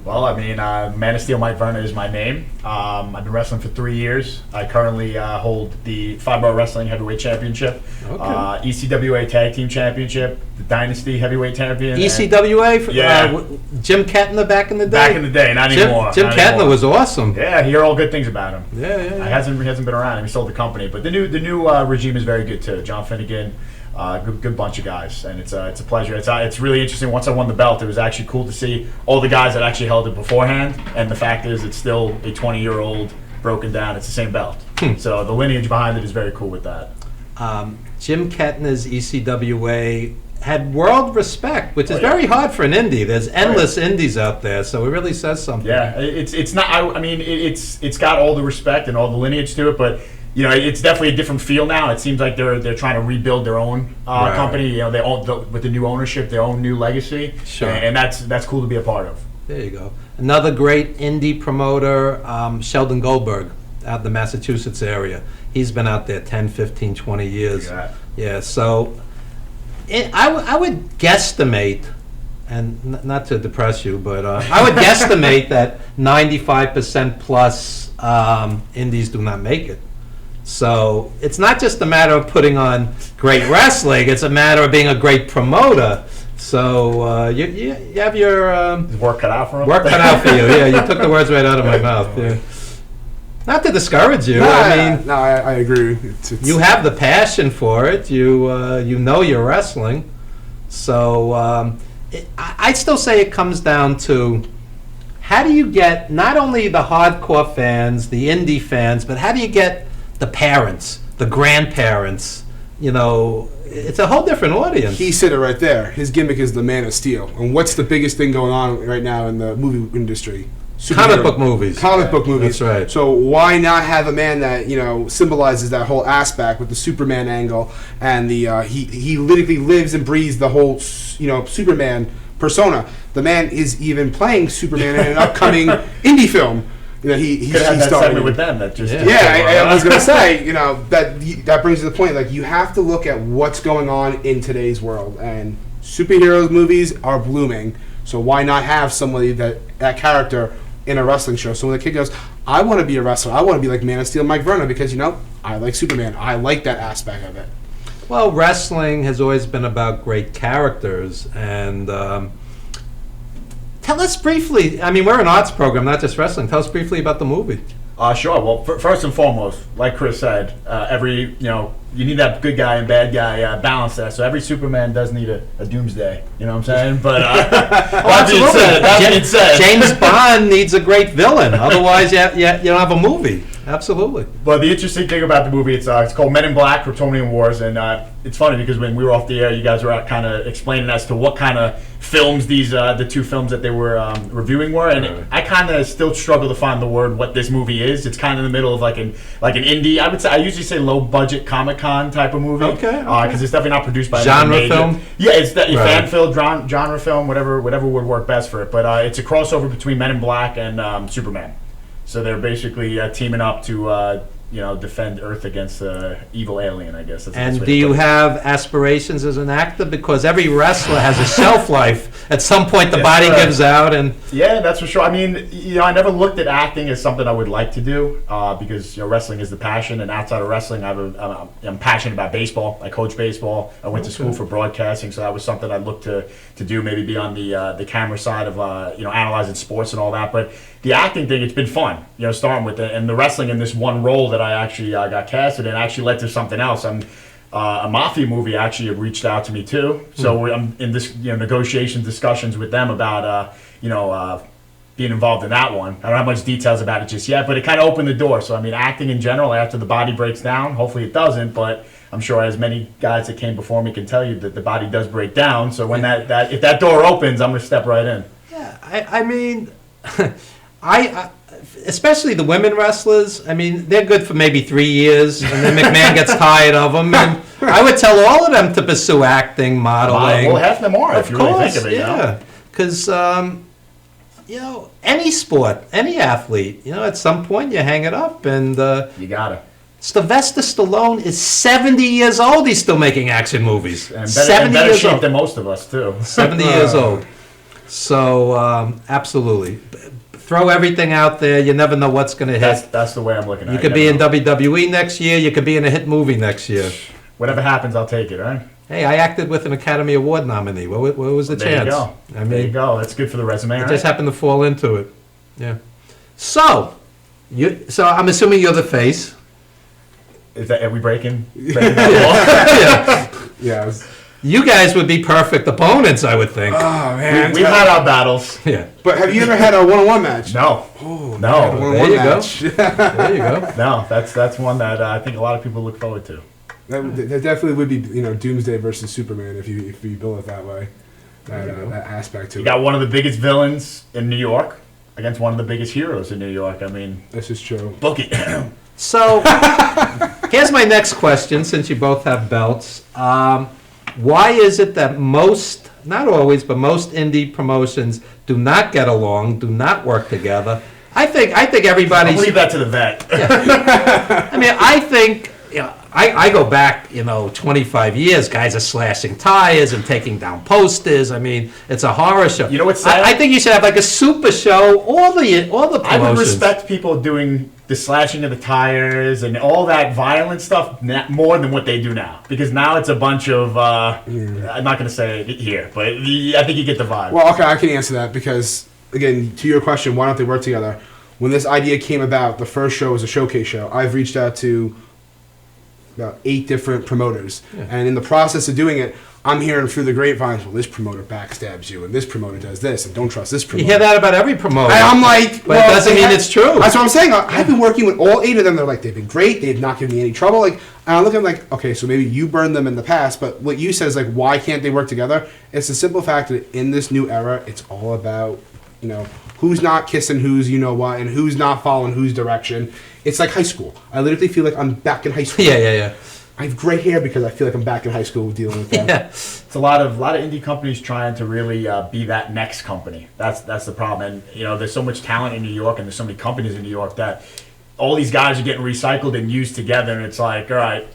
Well, I mean, Man of Steel Mike Verna is my name. I've been wrestling for 3 years. I currently hold the 5-Bar Wrestling Heavyweight Championship, ECWA Tag Team Championship, the Dynasty Heavyweight Champion. ECWA? Jim Kettner back in the day? Back in the day, not anymore. Jim Kettner was awesome. Yeah, I hear all good things about him. Yeah. He hasn't been around. He sold the company. But the new regime is very good, too. John Finnegan. Good bunch of guys, and it's a pleasure. It's really interesting. Once I won the belt, it was actually cool to see all the guys that actually held it beforehand. And the fact is, it's still a 20-year-old broken down. It's the same belt. So the lineage behind it is very cool with that. Jim Kettner's ECWA had world respect, which is very hard for an indie. There's endless indies out there, so it really says something. Yeah, it's not. I mean, it's got all the respect and all the lineage to it, but. You know, it's definitely a different feel now. It seems like they're trying to rebuild their own company. You know, they own with the new ownership, their own new legacy. Sure. And that's cool to be a part of. There you go. Another great indie promoter, Sheldon Goldberg, out in the Massachusetts area. He's been out there 10, 15, 20 years. Yeah. So I would guesstimate, and not to depress you, but I would guesstimate that 95% plus indies do not make it. So it's not just a matter of putting on great wrestling, it's a matter of being a great promoter. So you have your work cut out for him. Work cut out for you. Yeah, you took the words right out of my mouth. Yeah. Not to discourage you. No, I mean, I agree. You have the passion for it. You know you're wrestling. So I still say it comes down to how do you get not only the hardcore fans, the indie fans, but how do you get the parents, the grandparents? You know, it's a whole different audience. He said it right there. His gimmick is the Man of Steel. And what's the biggest thing going on right now in the movie industry? Comic book movies. Comic book movies. That's right. So why not have a man that, you know, symbolizes that whole aspect with the Superman angle, and the he literally lives and breathes the whole, you know, Superman persona. The man is even playing Superman in an upcoming indie film. You know, he could have that started segment with them. That just I was gonna say, you know, that brings to the point. Like, you have to look at what's going on in today's world, and superhero movies are blooming. So why not have somebody that character in a wrestling show? So when the kid goes, I want to be a wrestler, I want to be like Man of Steel, Mike Verna, because, you know, I like Superman. I like that aspect of it. Well, wrestling has always been about great characters, and tell us briefly, I mean, we're an arts program, not just wrestling. Tell us briefly about the movie. Sure. Well, first and foremost, like Chris said, you need that good guy and bad guy balance there. So every Superman does need a doomsday. You know what I'm saying? But that being said, James Bond needs a great villain. Otherwise, you don't have a movie. Absolutely. Well, the interesting thing about the movie, it's called Men in Black: Kryptonian Wars, and it's funny because when we were off the air, you guys were kind of explaining as to what kind of films these the two films that they were reviewing were, and I kind of still struggle to find the word what this movie is. It's kind of in the middle of like an indie. I usually say low budget Comic-Con type of movie. Okay. Because it's definitely not produced by genre film. Yeah, it's that fan film, genre film, whatever would work best for it. But it's a crossover between Men in Black and Superman. So they're basically teaming up to defend Earth against the evil alien, I guess. And do you have aspirations as an actor? Because every wrestler has a shelf life. At some point, the body gives out, and yeah, that's for sure. I mean, I never looked at acting as something I would like to do because wrestling is the passion, and outside of wrestling, I'm passionate about baseball. I coach baseball. I went to school for broadcasting, so that was something I looked to do. Maybe be on the camera side of analyzing sports and all that, but. The acting thing, it's been fun, starting with it. And the wrestling in this one role that I actually got casted in actually led to something else. A Mafia movie actually reached out to me too. So I'm in this negotiation discussions with them about being involved in that one. I don't have much details about it just yet, but it kind of opened the door. So I mean, acting in general, after the body breaks down, hopefully it doesn't, but I'm sure as many guys that came before me can tell you that the body does break down. So when if that door opens, I'm going to step right in. Yeah, I mean... I especially the women wrestlers, I mean, they're good for maybe 3 years, and then McMahon gets tired of them. And I would tell all of them to pursue acting, modeling. Well, half of them are, if you really think of it. Yeah, because, any sport, any athlete, at some point you hang it up, and... you gotta. Sylvester Stallone is 70 years old. He's still making action movies. And better shape than most of us, too. 70 years old. So, absolutely. Throw everything out there. You never know what's going to hit. That's the way I'm looking at it. You could be in WWE next year. You could be in a hit movie next year. Whatever happens, I'll take it, right? Hey, I acted with an Academy Award nominee. What was the chance? There you go. That's good for the resume, I just happened to fall into it. Yeah. So I'm assuming you're the face. Are we breaking? Yeah. You guys would be perfect opponents, I would think. Oh, man. We've had our battles. Yeah. But have you ever had a one-on-one match? No. Oh, no. There you go. There you go. No, that's one that I think a lot of people look forward to. That definitely would be, Doomsday versus Superman if you build it that way. That aspect to it. You got one of the biggest villains in New York against one of the biggest heroes in New York. I mean, this is true. Book it. So, here's my next question, since you both have belts. Why is it that most, not always, but most indie promotions do not get along, do not work together? I think everybody's... I'll leave that to the vet. Yeah. I mean, I think, I go back, 25 years, guys are slashing tires and taking down posters. I mean, it's a horror show. You know what's sad? I think you should have like a super show, all the promotions. I would respect people doing the slashing of the tires and all that violent stuff more than what they do now. Because now it's a bunch of, I'm not going to say it here, but I think you get the vibe. Well, okay, I can answer that because, again, to your question, why don't they work together? when this idea came about, the first show was a showcase show. I've reached out to about 8 different promoters, and in the process of doing it, I'm hearing through the grapevines, well, this promoter backstabs you, and this promoter does this, and don't trust this promoter. You hear that about every promoter. And I'm like, but it doesn't mean it's true. That's what I'm saying. I've been working with all 8 of them. They're like, they've been great. They've not given me any trouble. Like, and I look at them like, okay, so maybe you burned them in the past, but what you said is like, why can't they work together? It's the simple fact that in this new era, it's all about, who's not kissing who's what, and who's not following whose direction. It's like high school. I literally feel like I'm back in high school. Yeah. I have gray hair because I feel like I'm back in high school dealing with that. Yeah. It's a lot of indie companies trying to really be that next company. That's the problem. And there's so much talent in New York, and there's so many companies in New York that all these guys are getting recycled and used together. And it's like, all right,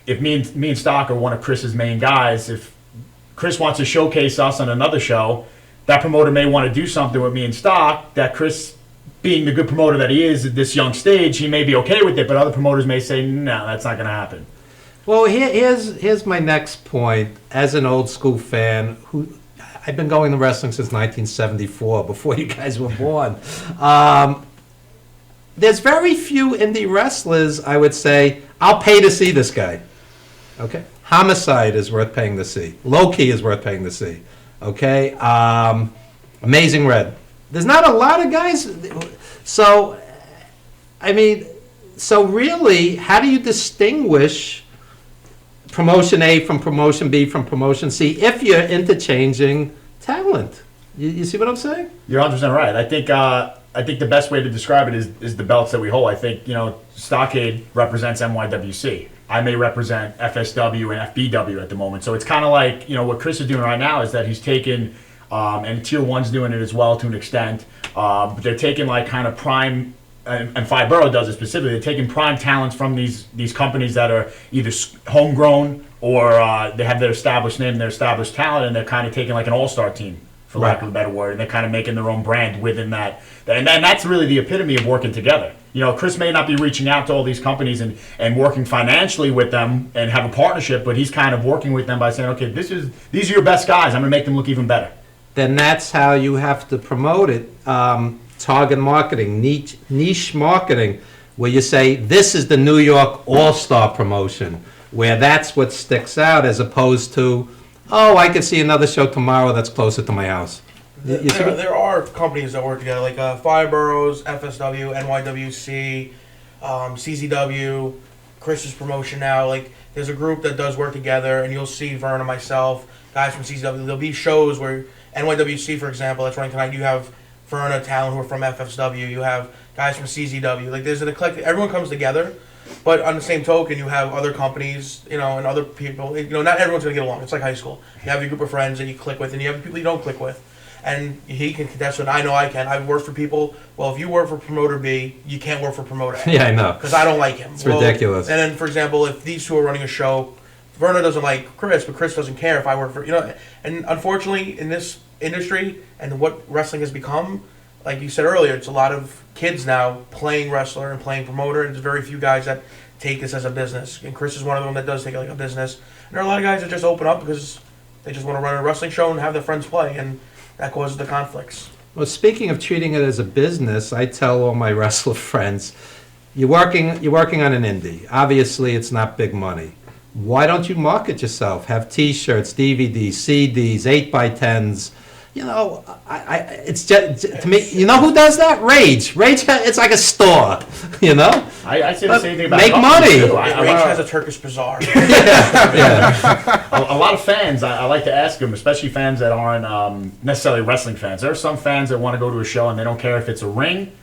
if me and Stock are one of Chris's main guys, if Chris wants to showcase us on another show, that promoter may want to do something with me and Stock that Chris, being the good promoter that he is at this young stage, he may be okay with it, but other promoters may say, no, that's not going to happen. Well, here's my next point. As an old school fan, I've been going to wrestling since 1974, before you guys were born. There's very few indie wrestlers, I would say, I'll pay to see this guy. Okay? Homicide is worth paying to see. Low-Key is worth paying to see. Okay? Amazing Red. There's not a lot of guys. So, really, how do you distinguish promotion A from promotion B from promotion C if you're interchanging talent? You see what I'm saying? You're 100% right. I think the best way to describe it is the belts that we hold. I think Stockade represents NYWC. I may represent FSW and FBW at the moment. So it's kind of like what Chris is doing right now is that he's taken, and Tier 1's doing it as well to an extent. But they're taking like kind of prime. And Five Borough does it specifically. They're taking prime talents from these companies that are either homegrown or they have their established name, their established talent, and they're kind of taking like an all-star team, for lack of a better word, and they're kind of making their own brand within that. And that's really the epitome of working together. Chris may not be reaching out to all these companies and working financially with them and have a partnership, but he's kind of working with them by saying, okay, these are your best guys. I'm going to make them look even better. Then that's how you have to promote it. Target marketing, niche marketing, where you say, this is the New York All-Star promotion, where that's what sticks out as opposed to, I could see another show tomorrow that's closer to my house. There are companies that work together, like Five Boroughs, FSW, NYWC, CZW, Chris's promotion now. Like, there's a group that does work together, and you'll see Verna, myself, guys from CZW. There'll be shows where NYWC, for example, that's running tonight, you have Verna talent who are from FSW, you have guys from CZW. Like, there's an eclectic, everyone comes together, but on the same token, you have other companies, and other people. Not everyone's gonna get along. It's like high school. You have your group of friends that you click with, and you have people you don't click with. And he can contest what I know I can. I've worked for people. Well, if you work for promoter B, you can't work for promoter A. Yeah, I know. Because I don't like him. It's ridiculous. And then, for example, if these two are running a show, Verna doesn't like Chris, but Chris doesn't care if I work for And unfortunately, in this industry and what wrestling has become, like you said earlier, it's a lot of kids now playing wrestler and playing promoter, and there's very few guys that take this as a business. And Chris is one of them that does take it like a business. And there are a lot of guys that just open up because they just want to run a wrestling show and have their friends play, and that causes the conflicts. Well, speaking of treating it as a business, I tell all my wrestler friends, you're working on an indie. Obviously, it's not big money. Why don't you market yourself? Have T-shirts, DVDs, CDs, 8x10s. It's just, to me, who does that? Rage, it's like a store, I say the same thing about make money. Rage has a Turkish bazaar. Yeah. A lot of fans, I like to ask them, especially fans that aren't necessarily wrestling fans. There are some fans that want to go to a show and they don't care if it's a ring,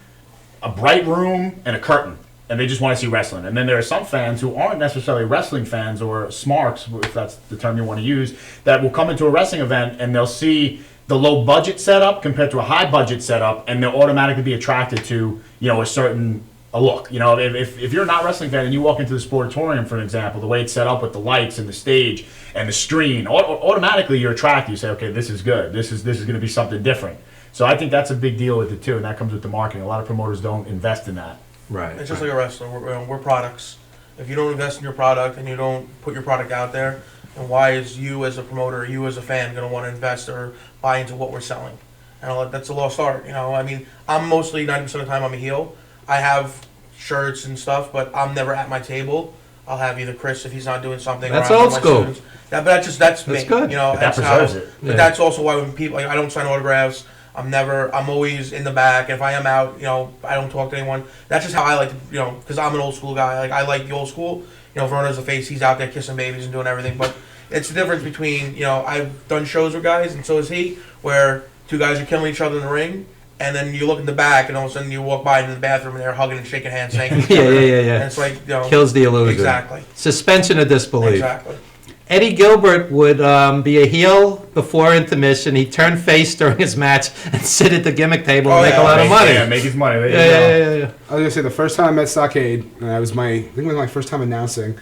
a bright room, and a curtain, and they just want to see wrestling. And then there are some fans who aren't necessarily wrestling fans, or smarks, if that's the term you want to use, that will come into a wrestling event and they'll see the low budget setup compared to a high budget setup, and they'll automatically be attracted to a certain look. If you're not a wrestling fan and you walk into the Sportatorium, for example, the way it's set up with the lights and the stage and the screen, automatically you're attracted. You say, okay, this is good. This is going to be something different. So I think that's a big deal with it too, and that comes with the marketing. A lot of promoters don't invest in that. Right. It's just like a wrestler. We're products. If you don't invest in your product and you don't put your product out there, then why is you as a promoter, you as a fan, going to want to invest or buy into what we're selling? and that's a lost art. You know, I mean, I'm mostly 90% of the time I'm a heel. I have shirts and stuff, but I'm never at my table. I'll have either Chris if he's not doing something. That's or I'll old have my school. students. Yeah, but that's me. That's good. You know, But that that's how. preserves it. But Yeah. that's also why when people, like, I don't sign autographs. I'm always in the back. If I am out, you know, I don't talk to anyone. That's just how I like to, you know, because I'm an old school guy. Like, I like the old school. You know, Verna's a face. He's out there kissing babies and doing everything. But it's the difference between, you know, I've done shows with guys, and so has he, where two guys are killing each other in the ring, and then you look in the back, and all of a sudden you walk by into the bathroom, and they're hugging and shaking hands, saying, Yeah. And it's like, you know, Kills the illusion. Exactly. Suspension of disbelief. Exactly. Eddie Gilbert would be a heel before intermission. He'd turn face during his match and sit at the gimmick table and make a lot of money. Yeah, make his money. There you Yeah. I was gonna say the first time I met Stockade, and I think it was my first time announcing.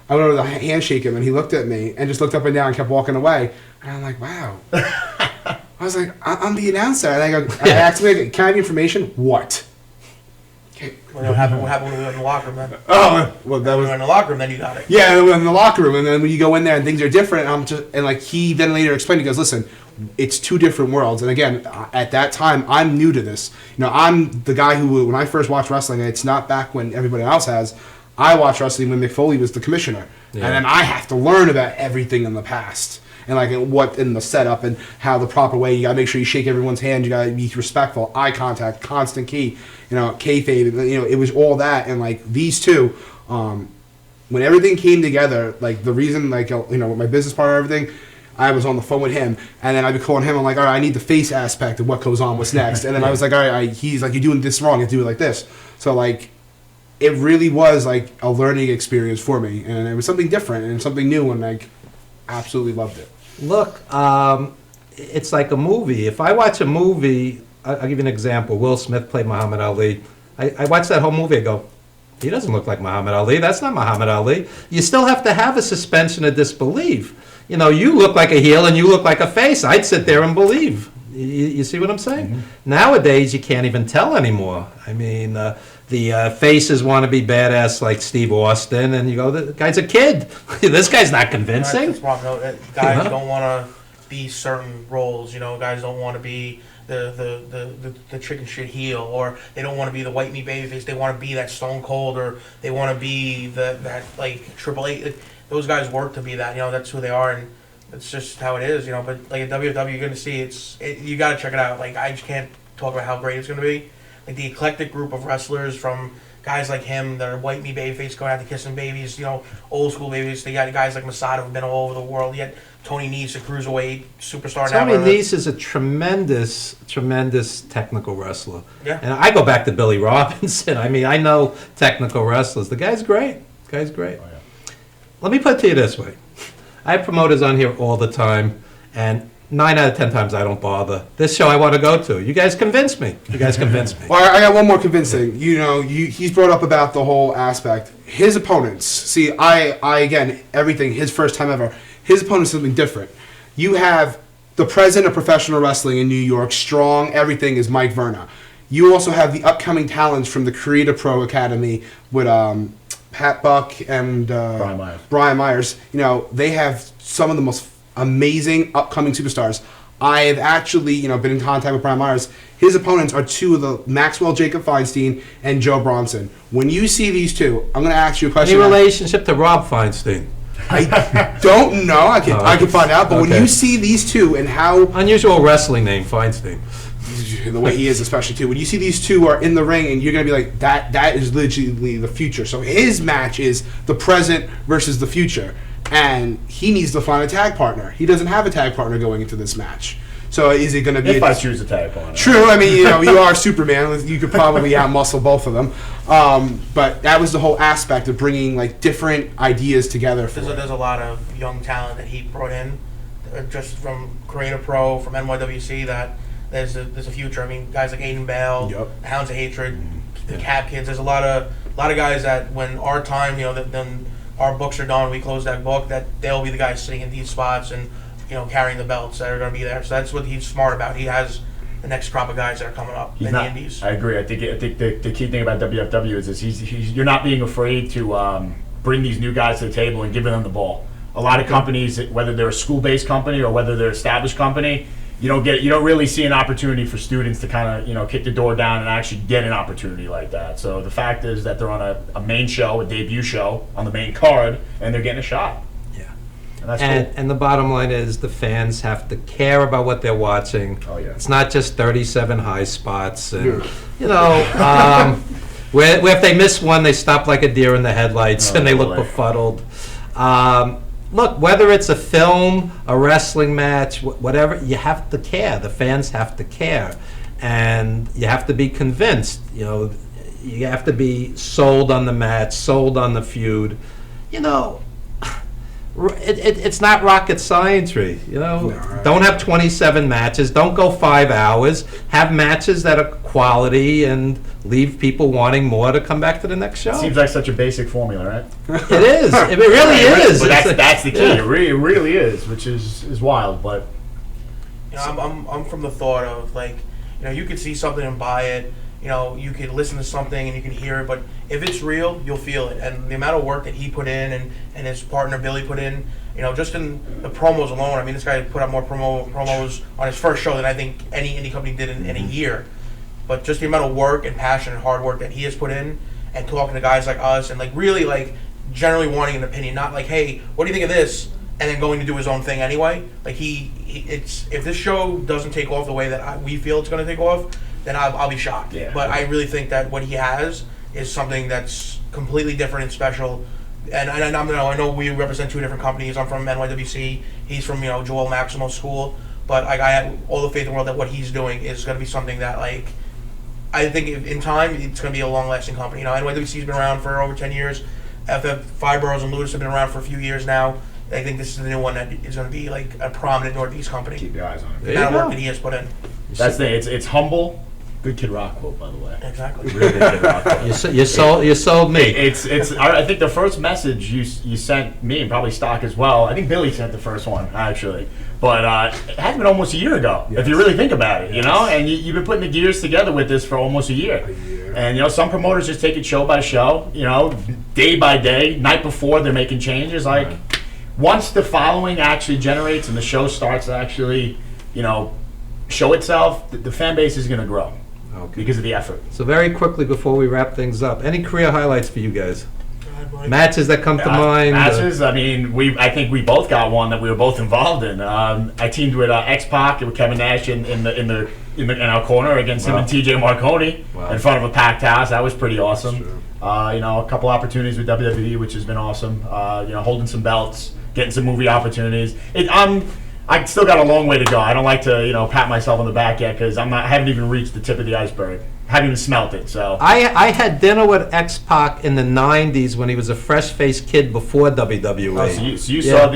I went over to handshake him, and he looked at me and just looked up and down and kept walking away. And I'm like, wow. I was like, I'm the announcer. And I asked him, can I have information? What? What happened when we went in the locker room then? Oh, well, that When we was. went in the locker room, then you got it. Yeah, in the locker room, and then when you go in there and things are different, and like he then later explained, he goes, "Listen, it's two different worlds." And again, at that time, I'm new to this. You know, I'm the guy who, when I first watched wrestling, and it's not back when everybody else has. I watched wrestling when Mick Foley was the commissioner, and then I have to learn about everything in the past. And like what in the setup and how the proper way, you gotta make sure you shake everyone's hand, you gotta be respectful, eye contact, constant key, you know, kayfabe, you know, it was all that. And like these two, when everything came together, like the reason, like, you know, with my business partner and everything, I was on the phone with him, and then I'd be calling him, I'm like, all right, I need the face aspect of what goes on, what's next. And then I was like, all right, he's like, you're doing this wrong, you have to do it like this. So like, it really was like a learning experience for me, and it was something different and something new, and like, absolutely loved it. Look, it's like a movie. If I watch a movie, I'll give you an example. Will Smith played Muhammad Ali. I watched that whole movie, I go, he doesn't look like Muhammad Ali. That's not Muhammad Ali. You still have to have a suspension of disbelief. You know, you look like a heel and you look like a face. I'd sit there and believe. You see what I'm saying? Mm-hmm. Nowadays, you can't even tell anymore. I mean, the faces want to be badass like Steve Austin, and you go, the guy's a kid. This guy's not convincing. That's the problem. Guys don't want to be certain roles. You know, guys don't want to be the chicken shit heel, or they don't want to be the white meat babyface. They want to be that Stone Cold, or they want to be that like Triple H. Those guys work to be that. You know, that's who they are, and it's just how it is. You know, but like at WW, you're gonna see you got to check it out. Like, I just can't talk about how great it's gonna be. Like the eclectic group of wrestlers, from guys like him that are white meat babyface going out to kissing babies, you know, old school babies. They got guys like Masada who've been all over the world. Yet Tony Nese, a cruiserweight superstar. Tony now. Nese is a tremendous technical wrestler. Yeah. And I go back to Billy Robinson. I mean, I know technical wrestlers. The guy's great. Oh, yeah. Let me put it to you this way. I have promoters on here all the time, and 9 out of 10 times I don't bother. This show I want to go to. You guys convince me. Well, I got one more convincing. You know, he's brought up about the whole aspect. His opponents, see, I again, everything, his first time ever, his opponent's something different. You have the president of professional wrestling in New York, strong, everything is Mike Verna. You also have the upcoming talents from the Creator Pro Academy with Pat Buck and Brian Myers. You know, they have some of the most amazing upcoming superstars. I have actually, you know, been in contact with Brian Myers. His opponents are two of the Maxwell Jacob Feinstein and Joe Bronson. When you see these two, I'm going to ask you a question. Any relationship to Rob Feinstein? I don't know. I can find out. But when you see these two and how unusual wrestling name, Feinstein. The way he is, especially too. When you see these two are in the ring, and you're gonna be like, that is literally the future. So his match is the present versus the future, and he needs to find a tag partner. He doesn't have a tag partner going into this match. So is it going to be? If I choose a tag partner. True. I mean, you know, you are Superman. You could probably out-muscle both of them. But that was the whole aspect of bringing like different ideas together. There's a lot of young talent that he brought in, just from Creator Pro, from NYWC. That there's a future. I mean, guys like Aiden Bell, the Hounds of Hatred, the Cap Kids. There's a lot of guys that when our time, you know, then our books are done, we close that book, that they'll be the guys sitting in these spots and, you know, carrying the belts that are going to be there. So that's what he's smart about. He has the next crop of guys that are coming up in the Indies. I agree. I think the key thing about WFW is you're not being afraid to bring these new guys to the table and giving them the ball. A lot of companies, whether they're a school-based company or whether they're an established company, you don't really see an opportunity for students to kind of kick the door down and actually get an opportunity like that. So the fact is that they're on a main show, a debut show on the main card, and they're getting a shot. Yeah. And that's cool. And the bottom line is the fans have to care about what they're watching. Oh yeah. It's not just 37 high spots, and where if they miss one, they stop like a deer in the headlights and they look befuddled. Look, whether it's a film, a wrestling match, whatever, you have to care. The fans have to care, and you have to be convinced. You have to be sold on the match, sold on the feud. It's not rocket science, Don't have 27 matches. Don't go 5 hours. Have matches that are quality and leave people wanting more to come back to the next show. Seems like such a basic formula, right? It is. It really is. But that's the key. Yeah. It really is, which is wild. But I'm from the thought of you could see something and buy it. You could listen to something and you can hear it, but if it's real, you'll feel it. And the amount of work that he put in and his partner Billy put in, just in the promos alone. I mean, this guy put out more promos on his first show than I think any indie company did in a year. But just the amount of work and passion and hard work that he has put in, and talking to guys like us, and really generally wanting an opinion, not hey, what do you think of this? And then going to do his own thing anyway. If this show doesn't take off the way that we feel it's going to take off, then I'll be shocked. Yeah. But I really think that what he has is something that's completely different and special. And I know we represent 2 different companies. I'm from NYWC. He's from Joel Maximo's school. But I have all the faith in the world that what he's doing is going to be something that I think in time it's going to be a long-lasting company. NYWC's been around for over 10 years. Five Boroughs and Lewis have been around for a few years now. I think this is the new one that is going to be a prominent Northeast company. Keep your eyes on it. The amount of work that he has put in. That's it's humble. Good Kid Rock quote, by the way. Exactly. Really good Kid Rock quote. You sold me. I think the first message you sent me, and probably Stock as well. I think Billy sent the first one actually, but it has been almost a year ago. Yes. If you really think about it, and you've been putting the gears together with this for almost a year. And some promoters just take it show by show, day by day, night before they're making changes. Once the following actually generates and the show starts to actually, show itself, the fan base is going to grow. Okay. Because of the effort. So very quickly before we wrap things up, any career highlights for you guys? Matches that come to mind? Matches. I think we both got one that we were both involved in. I teamed with X-Pac with Kevin Nash in our corner against him and TJ Marconi in front of a packed house. That was pretty awesome. A couple opportunities with WWE, which has been awesome. Holding some belts, getting some movie opportunities. I still got a long way to go. I don't like to, pat myself on the back yet because I haven't even reached the tip of the iceberg. Haven't even smelt it. So I had dinner with X-Pac in the '90s when he was a fresh-faced kid before WWE. Oh, so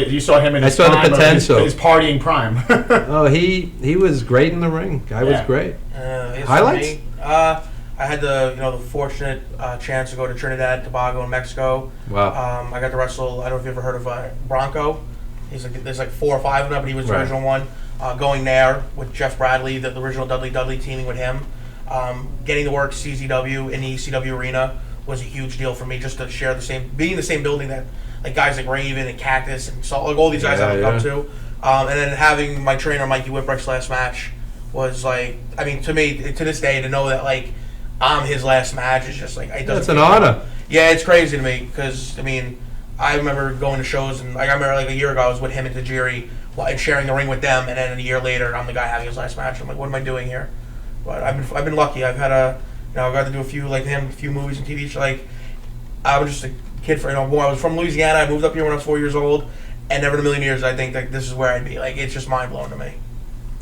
you saw him in his prime, the potential. His partying prime. Oh, he was great in the ring. Guy was great. Highlights? I had the fortunate chance to go to Trinidad and Tobago in Mexico. Wow. I got to wrestle. I don't know if you ever heard of Bronco. There's 4 or 5 of them, but he was the original one. Going there with Jeff Bradley, the original Dudley teaming with him. Getting to work CZW in the ECW arena was a huge deal for me, just to share being in the same building that guys like Raven and Cactus and all these guys I look up to. And then having my trainer Mikey Whipwreck's last match was to me, to this day, to know that I'm his last match is just it's an honor. Yeah, it's crazy to me because I remember going to shows, and I remember a year ago I was with him and Tajiri and sharing the ring with them, and then a year later I'm the guy having his last match. I'm like, what am I doing here? But I've been lucky. I've had I got to do a few movies and TV shows. I was just a kid I was from Louisiana. I moved up here when I was 4 years old, and never in a million years I think that this is where I'd be. It's just mind blowing to me.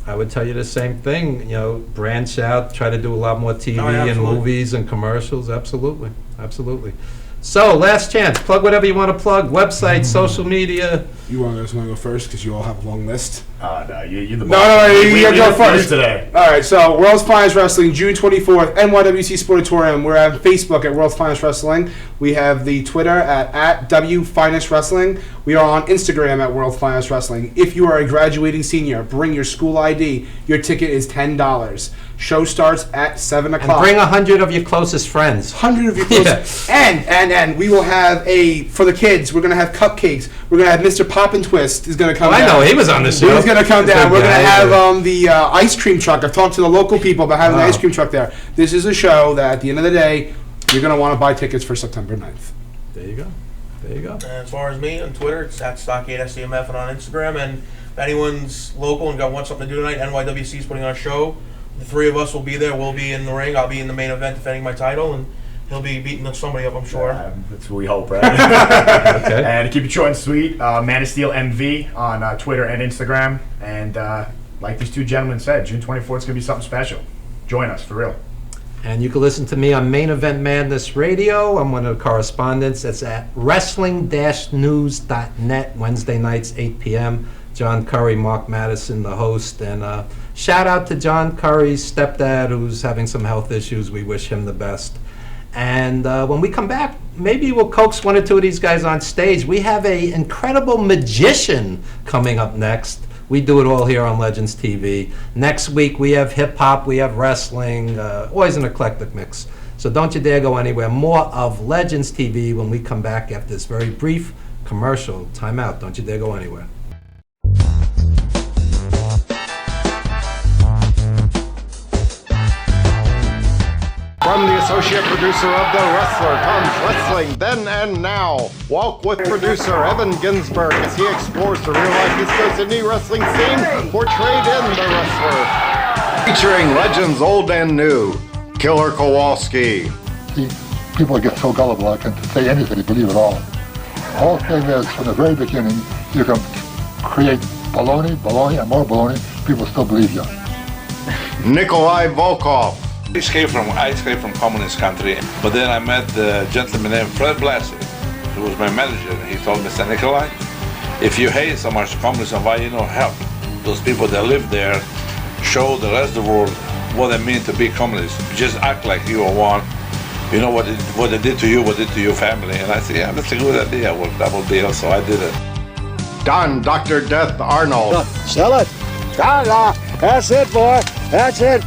I would tell you the same thing. Branch out, try to do a lot more TV and movies and commercials. Absolutely. So, last chance. Plug whatever you want to plug. Website, social media. You want to go first because you all have a long list? No, you're the boss. No, you got to go first today. All right, so World's Finest Wrestling, June 24th, NYWC Sportatorium. We're on Facebook at World's Finest Wrestling. We have the Twitter at WFinest Wrestling. We are on Instagram at World's Finest Wrestling. If you are a graduating senior, bring your school ID. Your ticket is $10. Show starts at 7 And o'clock. bring 100 of your closest friends. 100 of your closest. And we will have for the kids, we're going to have cupcakes. We're going to have Mr. Pop and Twist is going to come down. I know, he was on the show. He's going to come Good down. We're going to guy, have the ice cream truck. I've talked to the local people about having the ice cream truck there. This is a show that at the end of the day, you're going to want to buy tickets for September 9th. There you go. There you go. And as far as me on Twitter, it's at Stockade SCMF, and on Instagram. And if anyone's local and wants something to do tonight, NYWC is putting on a show. The three of us will be there. We'll be in the ring. I'll be in the main event defending my title, and he'll be beating somebody up, I'm sure. That's what we hope, right? Okay. And to keep it short and sweet, Man of Steel MV on Twitter and Instagram. And like these two gentlemen said, June 24th is going to be something special. Join us, for real. And you can listen to me on Main Event Madness Radio. I'm one of the correspondents. It's at wrestling-news.net, Wednesday nights, 8 p.m. John Curry, Mark Madison, the host. And shout out to John Curry's stepdad, who's having some health issues. We wish him the best. And when we come back, maybe we'll coax one or two of these guys on stage. We have an incredible magician coming up next. We do it all here on Legends TV. Next week, we have hip-hop, we have wrestling, always an eclectic mix. So don't you dare go anywhere. More of Legends TV when we come back after this very brief commercial timeout. Don't you dare go anywhere. From the associate producer of The Wrestler comes Wrestling Then and Now. Walk with producer Evan Ginsberg as he explores the real-life East Coast indie wrestling scene portrayed in The Wrestler. Featuring legends old and new. Killer Kowalski. People get so gullible I can say anything, believe it all. The whole thing is, from the very beginning, you can create baloney, and more baloney, people still believe you. Nikolai Volkov. I escaped from communist country, but then I met the gentleman named Fred Blassie, who was my manager, and he told me, Mr. Nikolai, if you hate so much communism, why you not help those people that live there, show the rest of the world what it means to be communist. Just act like you are one. You know what they did to you, what they did to your family. And I said, yeah, that's a good idea. Well, double deal, so I did it. Don Dr. Death Arnold. Sell it. That's it, boy. That's it.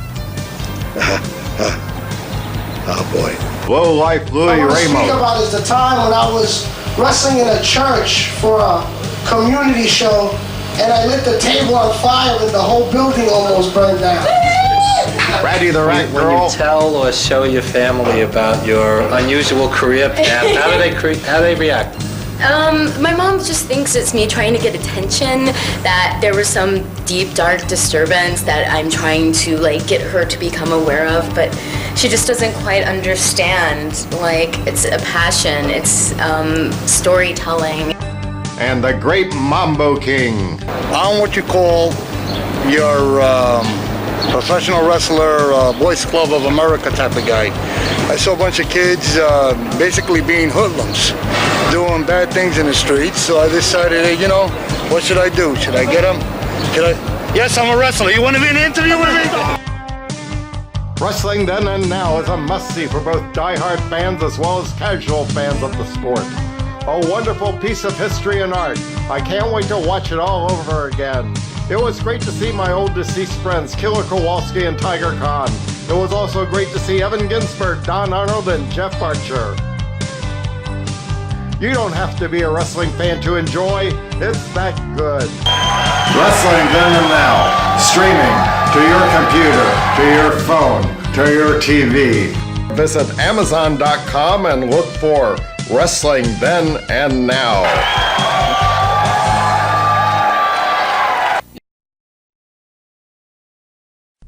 Oh boy. Low Life Louis What I speak Ramos. about is the time when I was wrestling in a church for a community show, and I lit the table on fire and the whole building almost burned down. Ratty the Rat When Girl. you tell or show your family about your unusual career path, how do they react? My mom just thinks it's me trying to get attention, that there was some deep, dark disturbance that I'm trying to, get her to become aware of, but she just doesn't quite understand. It's a passion, it's storytelling. And the Great Mambo King. I'm what you call your professional wrestler, Boys Club of America type of guy. I saw a bunch of kids basically being hoodlums, doing bad things in the streets, so I decided, hey, what should I do? Should I get them? Yes, I'm a wrestler. You want to be in an interview with me? Wrestling Then and Now is a must-see for both die-hard fans as well as casual fans of the sport. A wonderful piece of history and art. I can't wait to watch it all over again. It was great to see my old deceased friends, Killer Kowalski and Tiger Khan. It was also great to see Evan Ginsberg, Don Arnold, and Jeff Archer. You don't have to be a wrestling fan to enjoy. It's that good. Wrestling Then and Now. Streaming to your computer, to your phone, to your TV. Visit Amazon.com and look for Wrestling Then and Now.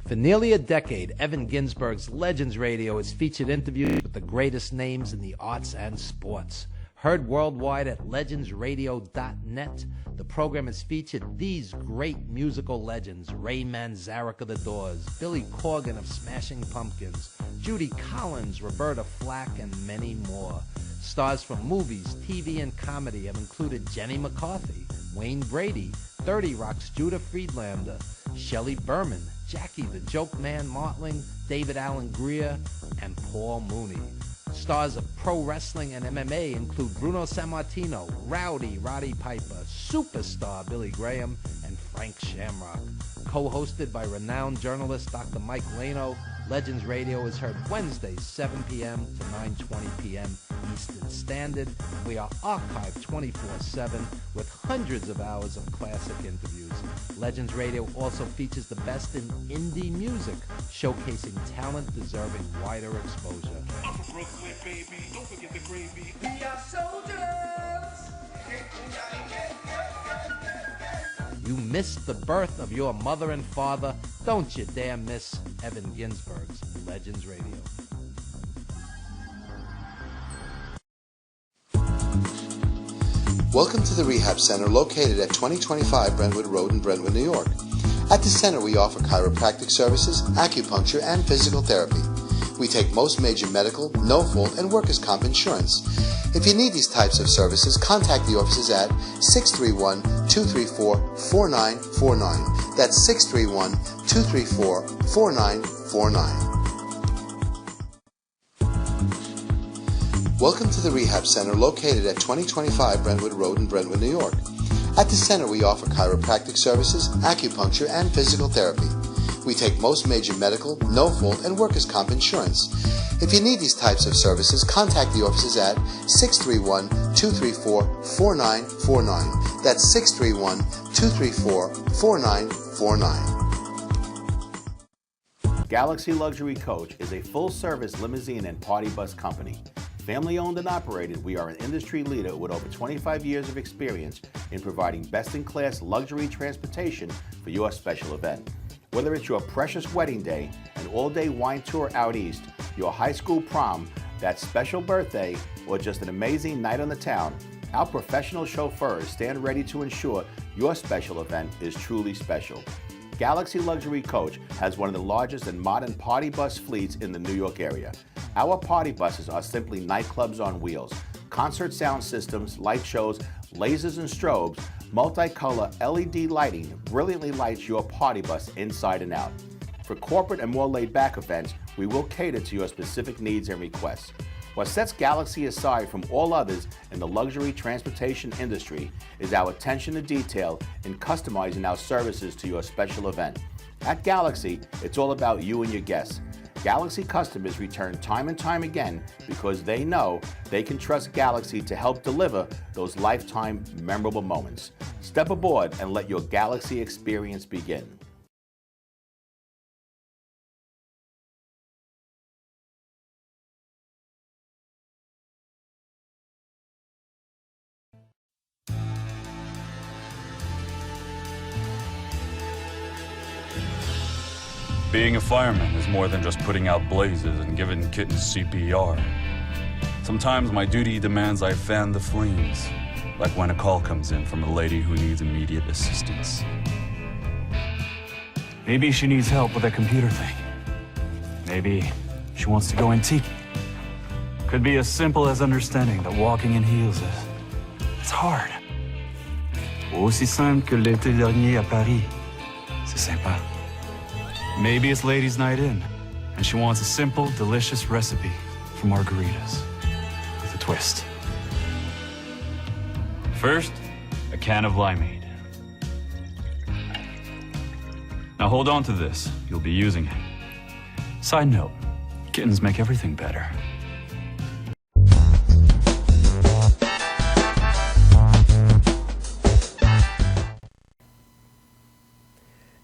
For nearly a decade, Evan Ginsberg's Legends Radio has featured interviews with the greatest names in the arts and sports. Heard worldwide at legendsradio.net, the program has featured these great musical legends: Ray Manzarek of The Doors, Billy Corgan of Smashing Pumpkins, Judy Collins, Roberta Flack, and many more. Stars from movies, TV, and comedy have included Jenny McCarthy, Wayne Brady, 30 Rock's Judah Friedlander, Shelley Berman, Jackie the Joke Man Martling, David Allen Greer, and Paul Mooney. Stars of pro wrestling and MMA include Bruno Sammartino, Rowdy Roddy Piper, Superstar Billy Graham, and Frank Shamrock. Co-hosted by renowned journalist Dr. Mike Lano, Legends Radio is heard Wednesdays 7 p.m. to 9:20 p.m. Eastern Standard. We are archived 24/7 with hundreds of hours of classic interviews. Legends Radio also features the best in indie music, showcasing talent deserving wider exposure. I'm from Brooklyn, baby. Don't forget the gravy. We are soldiers. You missed the birth of your mother and father. Don't you dare miss Evan Ginsberg's Legends Radio. Welcome to the Rehab Center located at 2025 Brentwood Road in Brentwood, New York. At the center we offer chiropractic services, acupuncture, and physical therapy. We take most major medical, no-fault, and workers' comp insurance. If you need these types of services, contact the offices at 631-234-4949. That's 631-234-4949. Welcome to the Rehab Center located at 2025 Brentwood Road in Brentwood, New York. At the center we offer chiropractic services, acupuncture, and physical therapy. We take most major medical, no-fault, and workers' comp insurance. If you need these types of services, contact the offices at 631-234-4949. That's 631-234-4949. Galaxy Luxury Coach is a full-service limousine and party bus company. Family-owned and operated, we are an industry leader with over 25 years of experience in providing best-in-class luxury transportation for your special event. Whether it's your precious wedding day, an all-day wine tour out east, your high school prom, that special birthday, or just an amazing night on the town, our professional chauffeurs stand ready to ensure your special event is truly special. Galaxy Luxury Coach has one of the largest and modern party bus fleets in the New York area. Our party buses are simply nightclubs on wheels. Concert sound systems, light shows, lasers and strobes, multicolor LED lighting brilliantly lights your party bus inside and out. For corporate and more laid-back events, we will cater to your specific needs and requests. What sets Galaxy aside from all others in the luxury transportation industry is our attention to detail in customizing our services to your special event. At Galaxy, it's all about you and your guests. Galaxy customers return time and time again because they know they can trust Galaxy to help deliver those lifetime memorable moments. Step aboard and let your Galaxy experience begin. Being a fireman is more than just putting out blazes and giving kittens CPR. Sometimes my duty demands I fan the flames, like when a call comes in from a lady who needs immediate assistance. Maybe she needs help with that computer thing. Maybe she wants to go antique. Could be as simple as understanding that walking in heels it's hard. Aussi simple que l'été dernier à Paris. C'est sympa. Maybe it's ladies' night in, and she wants a simple, delicious recipe for margaritas with a twist. First, a can of limeade. Now hold on to this. You'll be using it. Side note, kittens make everything better.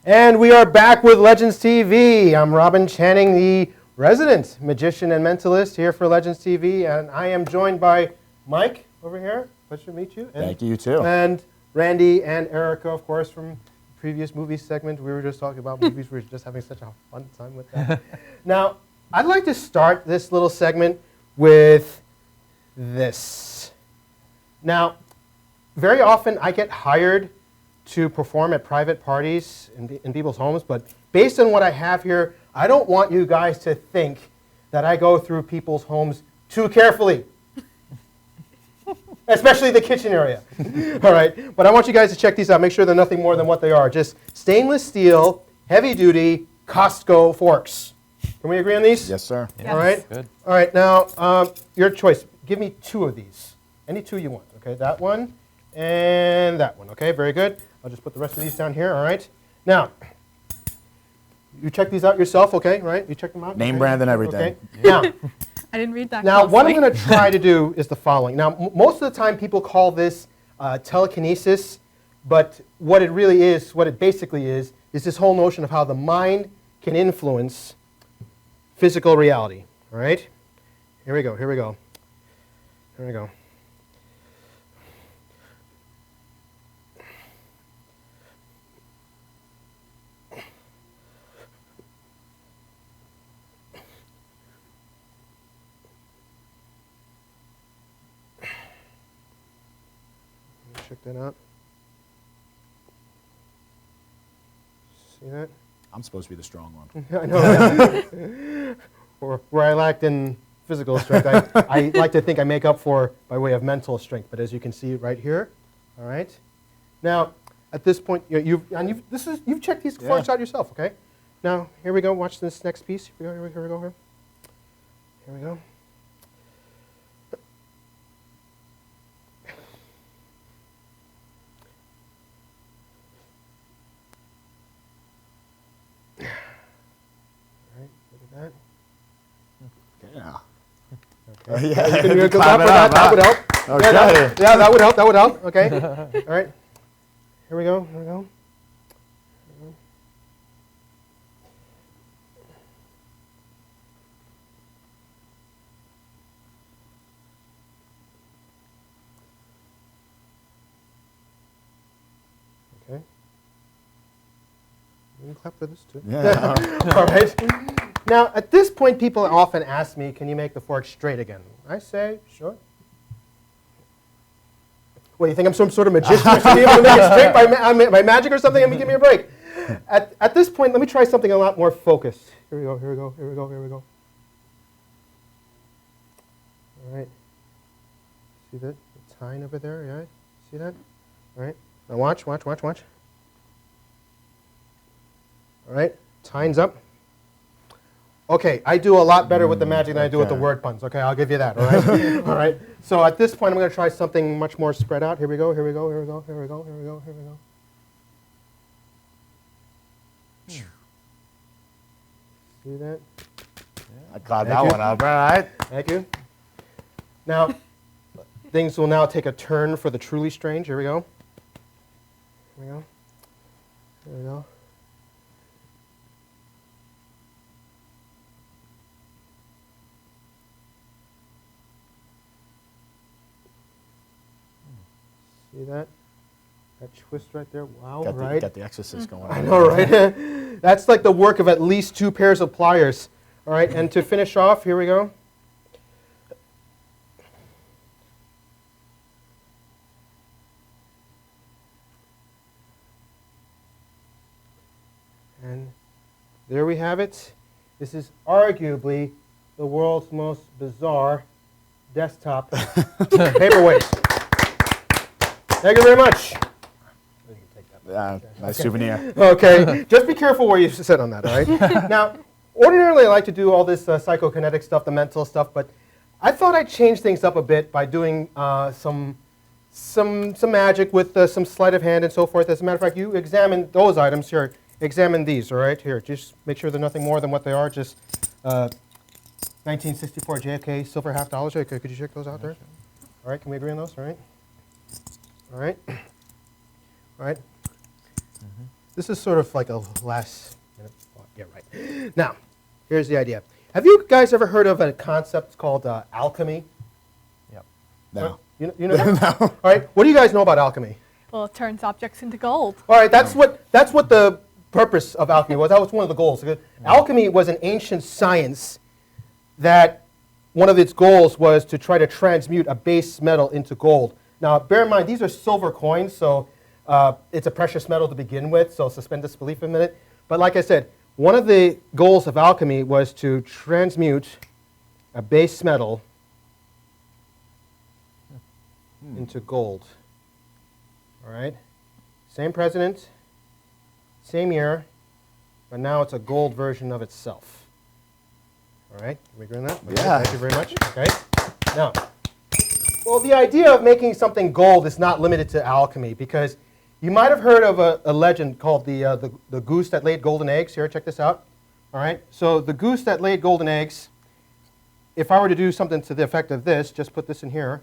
And we are back with Legends TV. I'm Robin Channing, the resident magician and mentalist here for Legends TV, and I am joined by Mike over here. Pleasure to meet you. And, Thank you, too. And Randy and Erica, of course, from the previous movie segment. We were just talking about movies. We were just having such a fun time with that. Now, I'd like to start this little segment with this. Now, very often I get hired to perform at private parties in people's homes, but based on what I have here, I don't want you guys to think that I go through people's homes too carefully, especially the kitchen area. All right, but I want you guys to check these out. Make sure they're nothing more than what they are. Just stainless steel, heavy-duty Costco forks. Can we agree on these? Yes, sir. Yes. All right. Good. All right. Now, your choice. Give me two of these. Any two you want. Okay, that one and that one. Okay, very good. I'll just put the rest of these down here, all right? Now, you check these out yourself, okay, right? You check them out? Name, okay? brand, and everything. Okay. Now, I didn't read that now what I'm closely. going to try to do is the following. Now, most of the time people call this telekinesis, but what it really is, what it basically is this whole notion of how the mind can influence physical reality, all right? Here we go, here we go. Here we go. Check that out. See that? I'm supposed to be the strong one. I know. Where I lacked in physical strength, I like to think I make up for by way of mental strength. But as you can see right here, all right. Now, at this point, you've checked these forks out yourself, okay? Now, here we go. Watch this next piece. Here we go. Here we go. Here we go. Yeah. Okay. Yeah, You can you go climb up it for up, that. That would help. Okay. Yeah, that would help. That would help. Okay. All right. Here we go. Here we go. Okay. You can clap for this too. Yeah. All right. Now, at this point, people often ask me, can you make the fork straight again? I say, sure. What, you think I'm some sort of magician or something able to make it straight by magic or something? I mean, give me a break. At this point, let me try something a lot more focused. Here we go, here we go, here we go, here we go. All right. See that? The tine over there, yeah? See that? All right. Now watch, watch, watch, watch. All right. Tine's up. Okay, I do a lot better with the magic than I do with the word puns. Okay, I'll give you that, all right? All right. So at this point, I'm going to try something much more spread out. Here we go, here we go, here we go, here we go, here we go, here we go. See that? I caught that one up, all right. Thank you. Now, things will now take a turn for the truly strange. Here we go. Here we go. Here we go. See that? That twist right there. Wow, right? Got the exorcist going on. I know, right? That's like the work of at least 2 pairs of pliers. All right, and to finish off, here we go. And there we have it. This is arguably the world's most bizarre desktop paperweight. Thank you very much. Nice souvenir. Okay, just be careful where you sit on that, all right? Now, ordinarily I like to do all this psychokinetic stuff, the mental stuff, but I thought I'd change things up a bit by doing some magic with some sleight of hand and so forth. As a matter of fact, you examine those items here. Examine these, all right? Here, just make sure they're nothing more than what they are. Just 1964 JFK silver $50. Okay, could you check those out there? All right, can we agree on those? All right. All right. All right. This is sort of like a last minute thought. Yeah, right. Now, here's the idea. Have you guys ever heard of a concept called alchemy? Yep. No. You know that? No. All right. What do you guys know about alchemy? Well, it turns objects into gold. All right. That's what the purpose of alchemy was. That was one of the goals. Alchemy was an ancient science that one of its goals was to try to transmute a base metal into gold. Now, bear in mind, these are silver coins, so it's a precious metal to begin with, so suspend disbelief for a minute. But like I said, one of the goals of alchemy was to transmute a base metal into gold. All right? Same president, same year, but now it's a gold version of itself. All right? Can we agree on that? Yeah. Thank you very much. Okay. Now, well, the idea of making something gold is not limited to alchemy because You might have heard of a legend called the goose that laid golden eggs. Here, check this out. All right, so the goose that laid golden eggs, if I were to do something to the effect of this, just put this in here.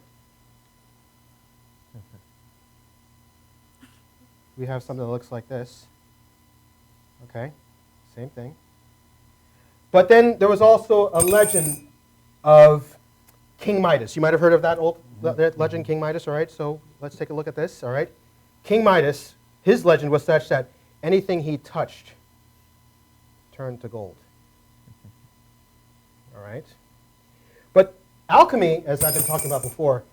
We have something that looks like this. Okay, same thing. But then there was also a legend of King Midas. You might have heard of that that legend, King Midas, all right? So let's take a look at this, all right? King Midas, his legend was such that anything he touched turned to gold. All right? But alchemy, as I've been talking about before,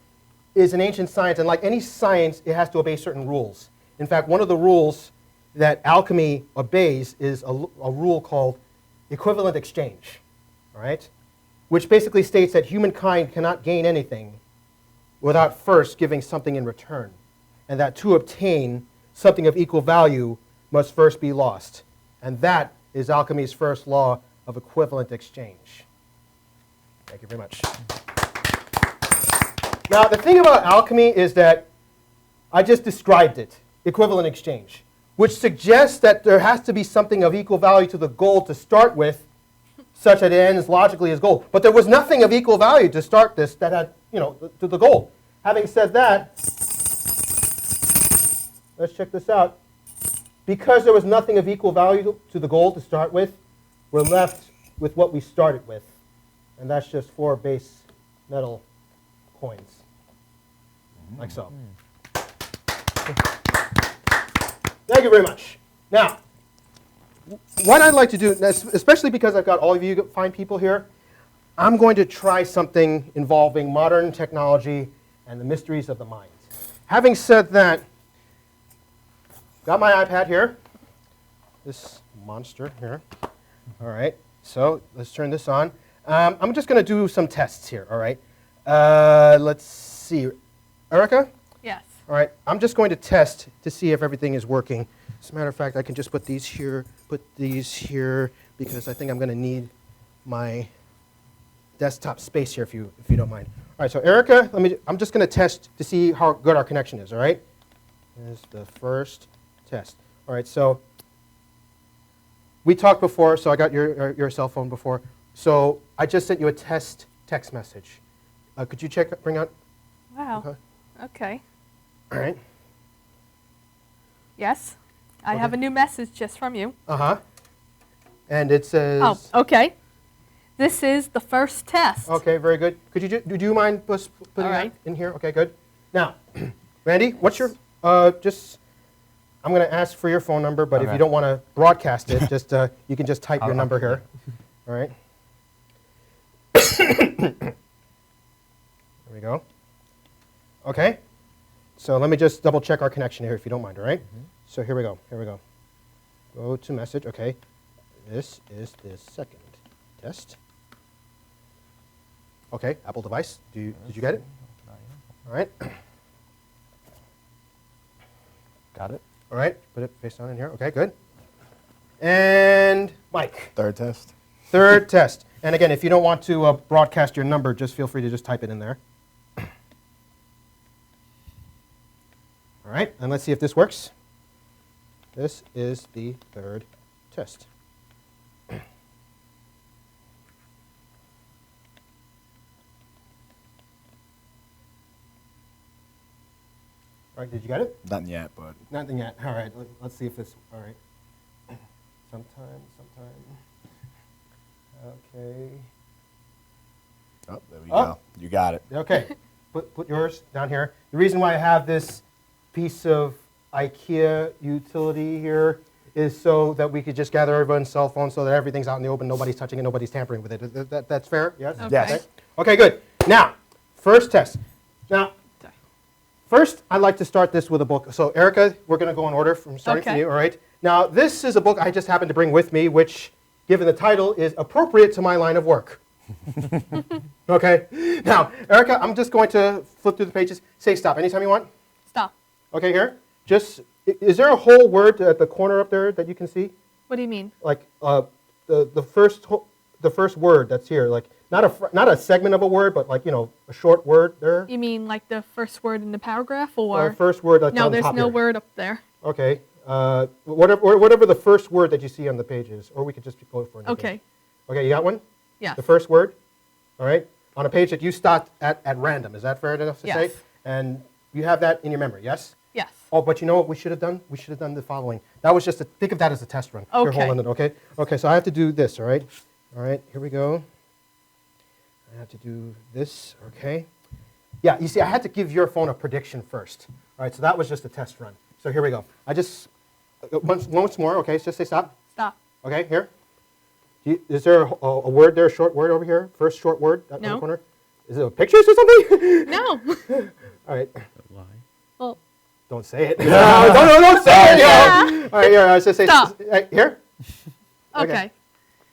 is an ancient science, and like any science, it has to obey certain rules. In fact, one of the rules that alchemy obeys is a rule called equivalent exchange, all right? Which basically states that humankind cannot gain anything without first giving something in return, and that to obtain something of equal value must first be lost. And that is alchemy's first law of equivalent exchange. Thank you very much. Now, the thing about alchemy is that I just described it, equivalent exchange, which suggests that there has to be something of equal value to the gold to start with, such that it ends logically as gold. But there was nothing of equal value to start this that had, to the gold. Having said that, let's check this out. Because there was nothing of equal value to the gold to start with, we're left with what we started with. And that's just 4 base metal coins, like so. Thank you very much. Now, what I'd like to do, especially because I've got all of you fine people here, I'm going to try something involving modern technology and the mysteries of the mind. Having said that, got my iPad here, this monster here. All right, so let's turn this on. I'm just going to do some tests here, all right? Let's see. Erica? Yes. All right, I'm just going to test to see if everything is working. As a matter of fact, I can just put these here, because I think I'm going to need my desktop space here if you don't mind. All right, so Erica, I'm just going to test to see how good our connection is, all right? Here's the first test. All right, so we talked before, so I got your cell phone before. So I just sent you a test text message. Could you bring out? Wow. Okay. All right. Yes. I have a new message just from you. Uh-huh. And it says... Oh, okay. This is the first test. Okay, very good. Do you mind putting that in here? Okay, good. Now, Randy, what's your... I'm going to ask for your phone number, but if you don't want to broadcast it, just you can just type your number here. All right. There we go. Okay. So let me just double check our connection here, if you don't mind, all right? So here we go. Go to message. Okay. This is the second test. Okay, Apple device. Did you get it? All right. Got it. All right, put it face down in here. Okay, good. And Mike. Third test. Third test. And again, if you don't want to broadcast your number, just feel free to just type it in there. All right, and let's see if this works. This is the third test. All right, did you get it? Nothing yet, but... Nothing yet. All right, let's see if this... All right. Sometime. Okay. Oh, there we go. You got it. Okay. Put yours down here. The reason why I have this piece of IKEA utility here is so that we could just gather everyone's cell phone so that everything's out in the open, nobody's touching it, nobody's tampering with it. That's fair? Yes? Okay. Yes. Okay, good. Now, first test. Now, first, I'd like to start this with a book. So, Erica, we're going to go in order from starting from you, all right? Now, this is a book I just happened to bring with me, which, given the title, is appropriate to my line of work. Okay? Now, Erica, I'm just going to flip through the pages. Say stop anytime you want. Stop. Okay, here. Is there a whole word at the corner up there that you can see? What do you mean? Like the first word that's here, like not a segment of a word, but like a short word there. You mean like the first word in the paragraph, or first word that's no? on There's top no here. word up there. Okay. Whatever the first word that you see on the page is, or we could just go for it. Okay. Okay, you got one? Yes. The first word? All right. On a page that you stopped at random. Is that fair enough to say? Yes. And you have that in your memory, yes? Yes. Oh, but you know what we should have done? We should have done the following. That was just think of that as a test run. Here, Okay. hold on, okay? Okay, so I have to do this, all right? All right, here we go. I have to do this, okay? Yeah, you see, I had to give your phone a prediction first. All right, so that was just a test run. So here we go. I just, once more, okay, so just say stop. Stop. Okay, here. Is there a word there, a short word over here? First short word, that No. little corner? Is it a pictures or something? No. All right. Well, Don't say it. No, don't say it. Yeah. All right, here, I was just say Stop. Here. okay.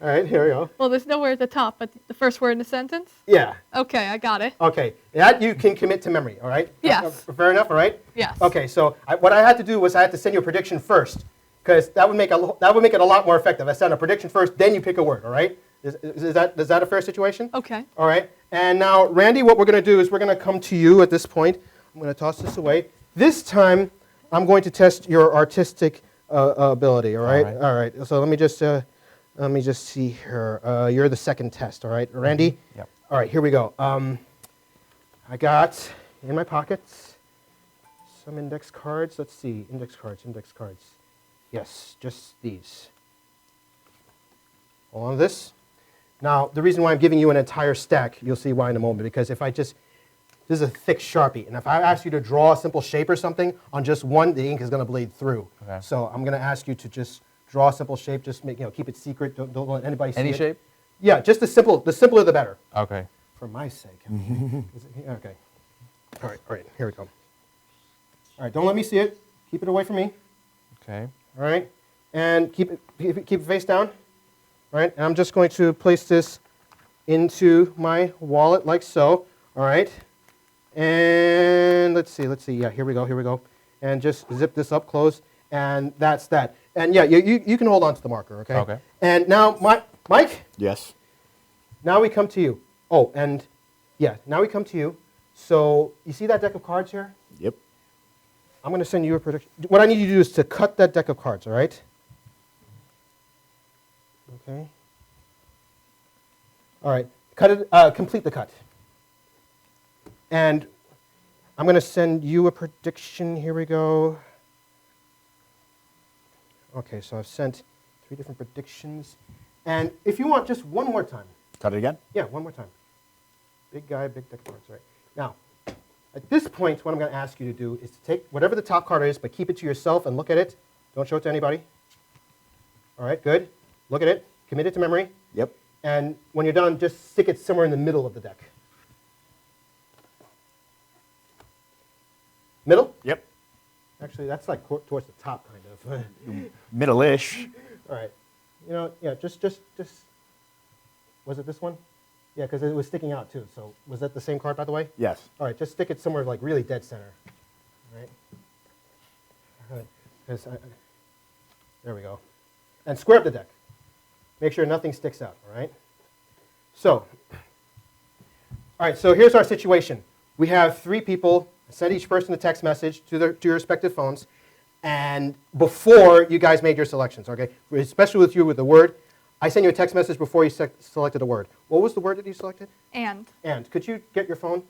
All right, here we go. Well, there's nowhere at the top, but the first word in the sentence? Yeah. Okay, I got it. Okay, that you can commit to memory. All right. Yes. Fair enough. All right. Yes. Okay, so what I had to do was I had to send you a prediction first, because that would make it a lot more effective. I send a prediction first, then you pick a word. All right. Is that a fair situation? Okay. All right. And now, Randy, what we're going to do is we're going to come to you at this point. I'm going to toss this away. This time, I'm going to test your artistic ability. All right. All right. So let me just see here. You're the second test. All right, Randy. Yep. All right. Here we go. I got in my pockets some index cards. Let's see. Index cards. Yes, just these. Hold on to this. Now, the reason why I'm giving you an entire stack, you'll see why in a moment, because if I just, this is a thick Sharpie, and if I ask you to draw a simple shape or something on just one, the ink is going to bleed through. Okay. So I'm going to ask you to just draw a simple shape, just make, keep it secret, don't let anybody see it. Any shape? Yeah, just the simpler the better. Okay. For my sake. Okay. All right, here we go. All right, don't let me see it. Keep it away from me. Okay. All right, and keep it face down. All right, and I'm just going to place this into my wallet like so. All right, and let's see. Yeah, here we go. And just zip this up close, and that's that. And yeah, you can hold on to the marker, okay? Okay. And now, Mike? Yes. Now we come to you. Oh, and yeah, now we come to you. So you see that deck of cards here? Yep. I'm going to send you a prediction. What I need you to do is to cut that deck of cards, all right? Okay. All right. Cut it. Complete the cut. And I'm going to send you a prediction. Here we go. Okay, so I've sent 3 different predictions. And if you want, just one more time. Cut it again? Yeah, one more time. Big guy, big deck of cards, right? Now, at this point, what I'm going to ask you to do is to take whatever the top card is, but keep it to yourself and look at it. Don't show it to anybody. All right, good. Look at it. Commit it to memory. Yep. And when you're done, just stick it somewhere in the middle of the deck. Middle? Yep. Actually, that's like towards the top, kind of. Middle-ish. All right. You know, yeah, just. Was it this one? Yeah, because it was sticking out too. So was that the same card, by the way? Yes. All right, just stick it somewhere like really dead center. All right. All right. There we go. And square up the deck. Make sure nothing sticks out. All right. So. All right. So here's our situation. We have 3 people. Send each person a text message to your respective phones, and before you guys made your selections. Okay. Especially with you with the word. I sent you a text message before you selected a word. What was the word that you selected? And. And. Could you get your phone?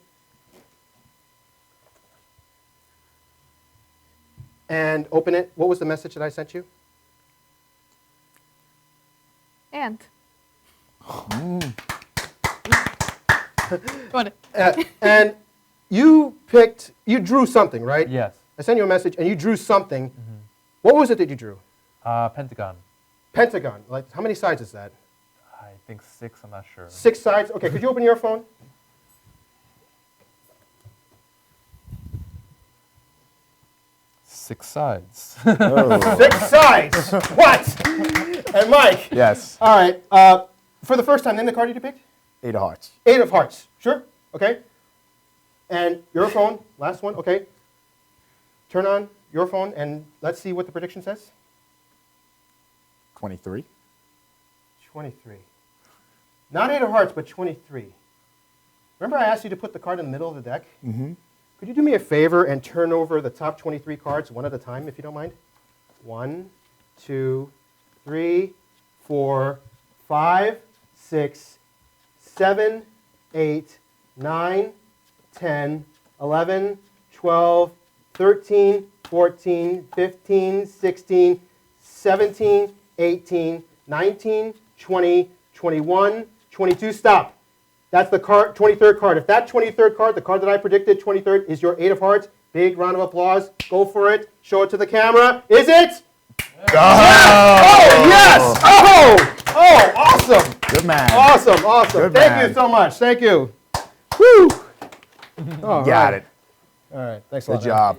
And open it. What was the message that I sent you? And. Go on. And you drew something, right? Yes. I sent you a message, and you drew something. Mm-hmm. What was it that you drew? Pentagon. Pentagon. Like, how many sides is that? I think 6, I'm not sure. 6 sides? Okay, could you open your phone? Six sides. Oh. 6 sides! What? And Mike? Yes. All right. For the first time, name the card you picked? 8 of hearts. 8 of hearts. Sure. Okay. And your phone, last one. Okay. Turn on your phone, and let's see what the prediction says. 23. 23. Not 8 of hearts, but 23. Remember I asked you to put the card in the middle of the deck? Mm-hmm. Could you do me a favor and turn over the top 23 cards one at a time, if you don't mind? 1, 2, 3, 4, 5, 6, 7, 8, 9, 10, 11, 12, 13, 14, 15, 16, 17, 18, 19, 20, 21, 22. Stop. That's the card, 23rd card. If that 23rd card, the card that I predicted, 23rd, is your 8 of hearts, big round of applause. Go for it. Show it to the camera. Is it? Oh, yes! Oh, awesome. Good man. Awesome. Good Thank man. you so much. Thank you. Woo! All Got right. it. All right. Thanks a lot. Good job.